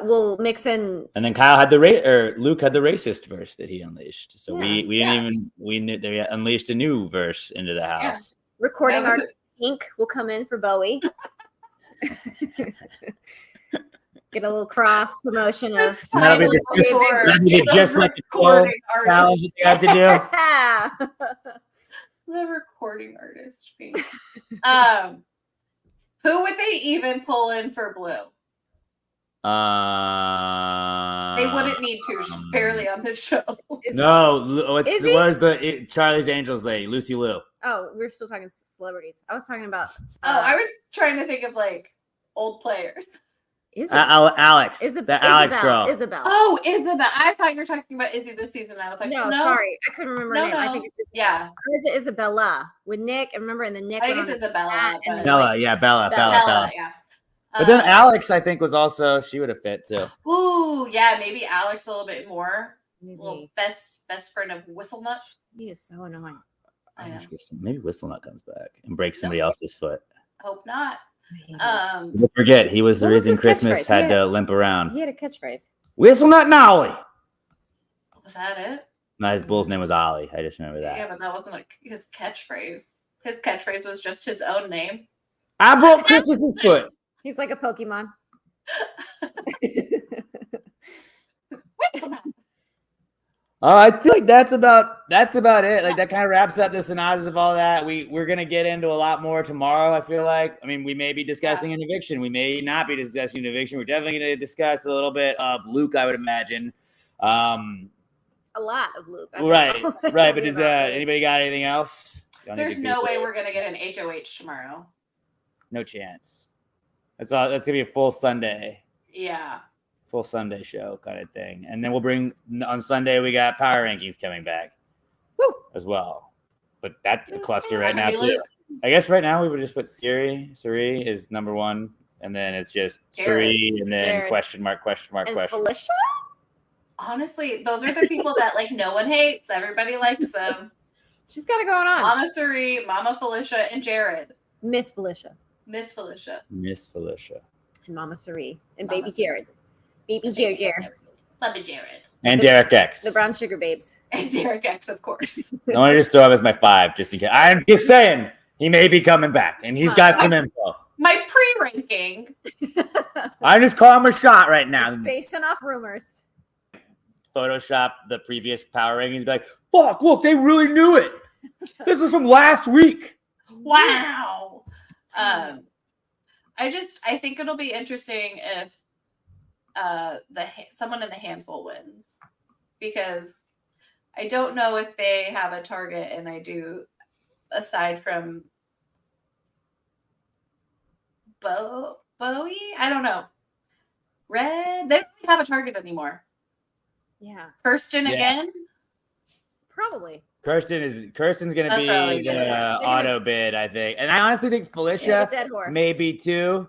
B: we'll mix in.
D: And then Kyle had Luke had the racist verse that he unleashed. So we knew they unleashed a new verse into the house.
B: Recording artist Ink will come in for Bowie. Get a little cross promotion of.
D: That'll be just like the
C: recording
D: challenge that you have to do.
C: The recording artist. Who would they even pull in for Blue? They wouldn't need to. She's barely on the show.
D: Charlie's Angels lady, Lucy Liu.
B: Oh, we're still talking celebrities. I was talking about.
C: I was trying to think of like old players.
D: Alex. The Alex girl.
B: Isabel.
C: Oh, Isabel. I thought you were talking about Izzy this season. I was like, no,
B: sorry. I couldn't remember her name. I think it's
C: Isabella.
B: Or is it Isabella with Nick? I remember in the Nick.
C: I think it's Isabella.
D: Bella.
C: Bella. Yeah.
D: But then Alex, I think, was also, she would have fit too.
C: Ooh, yeah, maybe Alex a little bit more.
B: Maybe.
C: Little best friend of Whistlenut.
B: He is so annoying.
C: I know.
D: Maybe Whistlenut comes back and breaks somebody else's foot.
C: Hope not.
D: Don't forget, he was the reason Christmas had to limp around.
B: He had a catchphrase.
D: Whistlenut Nolly.
C: Was that it?
D: No, his bull's name was Ollie. I just remember that.
C: Yeah, but that wasn't like his catchphrase. His catchphrase was just his own name.
D: I broke Christmas's foot.
B: He's like a Pokemon.
D: I feel like that's about it. Like that kind of wraps up the synopsis of all that. We're gonna get into a lot more tomorrow. I feel like. I mean, we may be discussing an eviction. We may not be discussing an eviction. We're definitely gonna discuss a little bit of Luke, I would imagine.
B: A lot of Luke.
D: Right. But is anybody got anything else?
C: There's no way we're gonna get an HOH tomorrow.
D: No chance. That's gonna be a full Sunday.
C: Yeah.
D: Full Sunday show kind of thing. And then we'll bring on Sunday, we got Power Rankings coming back as well. But that's a cluster right now too. I guess right now we would just put Siri is number one. And then it's just Siri and then
B: Jared.
D: question mark.
B: And Felicia?
C: Honestly, those are the people that like no one hates. Everybody likes them.
B: She's got it going on.
C: Mama Suri, Mama Felicia, and Jared.
B: Miss Felicia.
C: Miss Felicia.
B: And Mama Suri. And
C: Mama
B: Baby
C: Suri.
B: Jared. Baby Jared.
C: Baby Jared.
D: And Derek X.
B: The brown sugar babes.
C: And Derek X, of course.
D: I want to just throw him as my 5, just in case. I'm just saying, He may be coming back, and he's got some info.
C: My pre-ranking.
D: I just call him a shot right now.
B: Based on off rumors.
D: Photoshop the previous power rankings. Be like, fuck! Look, they really knew it. This was from last week.
C: Wow. I think it'll be interesting if someone in the handful wins, because I don't know if they have a target, and I do, aside from Bowie, I don't know. Red, they don't really have a target anymore.
B: Yeah.
C: Kirsten again?
B: Probably.
D: Kirsten's gonna
C: That's
D: be
C: probably
D: the
C: gonna
D: auto bid, I think, and I honestly think Felicia
B: Dead horse.
D: maybe too,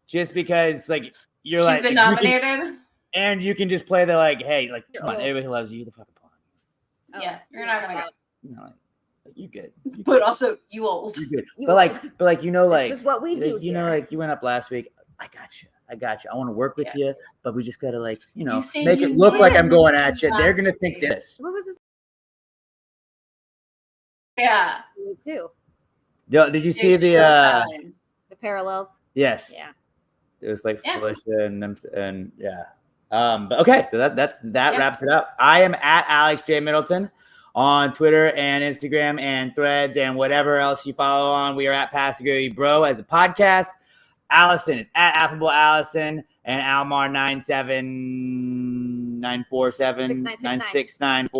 D: just because like you're
C: She's
D: like
C: been
D: you can-
C: nominated.
D: and you can just play the like, hey, like
B: You're
D: come on,
B: old.
D: everybody loves you, the fucking pawn.
C: Yeah, you're not gonna go.
D: You know, like, you good, you
C: But also, you old.
D: you good.
B: You
D: But like you know, like
B: this is what we do.
D: like, you know, like you went up last week. I got you. I want to work with you, but we just gotta like,
C: You say
D: make
C: you
D: it look like I'm
C: win
D: going at you. They're
C: last
D: gonna think
C: week.
D: this.
B: What was this
C: Yeah.
B: too?
D: Did you see
C: It's
D: the?
C: showtime.
B: The parallels.
D: Yes.
B: Yeah.
D: It was like
C: Yeah.
D: Felicia and them, and yeah. But okay, so that
C: Yeah.
D: wraps it up. I am at Alex J Middleton on Twitter and Instagram and Threads and whatever else you follow on. We are at Pass the Gravy Bro as a podcast. Allison is at Affable Allison, and Almar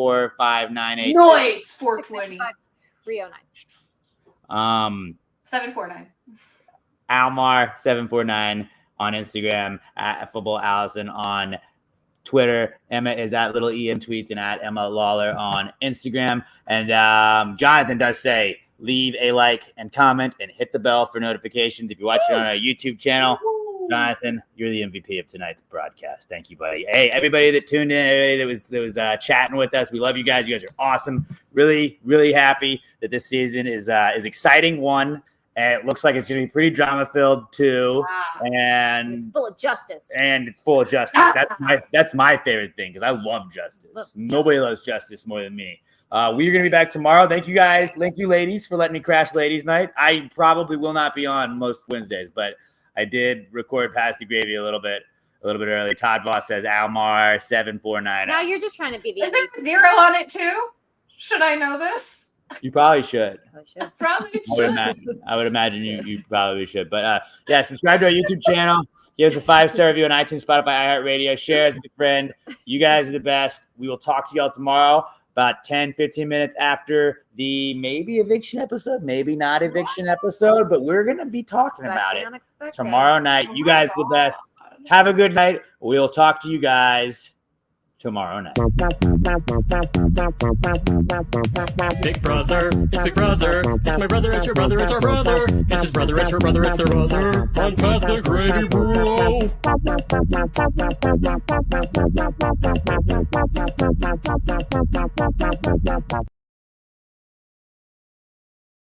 D: 9794796945998.
C: Noise 420.
B: 309.
C: 749.
D: Almar 749 on Instagram, at Affable Allison on Twitter. Emma is at Little EM Tweets and at Emma Lawler on Instagram. And Jonathan does say, leave a like and comment and hit the bell for notifications if you're watching on our YouTube channel. Jonathan, you're the MVP of tonight's broadcast. Thank you, buddy. Hey, everybody that tuned in, everybody that was chatting with us, we love you guys. You guys are awesome. Really, really happy that this season is exciting one, and it looks like it's going to be pretty drama filled too.
C: Wow.
B: And
D: And
B: it's full of justice.
D: it's full of justice. That's my favorite thing, because I love justice. Nobody loves justice more than me. We're going to be back tomorrow. Thank you guys. Thank you, ladies, for letting me crash ladies night. I probably will not be on most Wednesdays, but I did record Past the Gravy a little bit early. Todd Voss says Almar 749.
B: Now you're just trying to be the.
C: Is there a 0 on it too? Should I know this?
D: You probably should.
B: Oh, shit.
C: Probably
D: I would imagine you probably should. But yeah, subscribe to our YouTube channel. Give us a 5-star review on iTunes, Spotify, iHeartRadio. Share as a friend. You guys are the best. We will talk to y'all tomorrow, about 10-15 minutes after the maybe eviction episode, maybe not eviction episode, but we're going to be talking about it tomorrow night. You guys are the best. Have a good night. We'll talk to you guys tomorrow night.
A: Big brother, it's big brother. It's my brother, it's your brother, it's our brother. It's his brother, it's her brother, it's their brother. On Pass the Gravy Bro.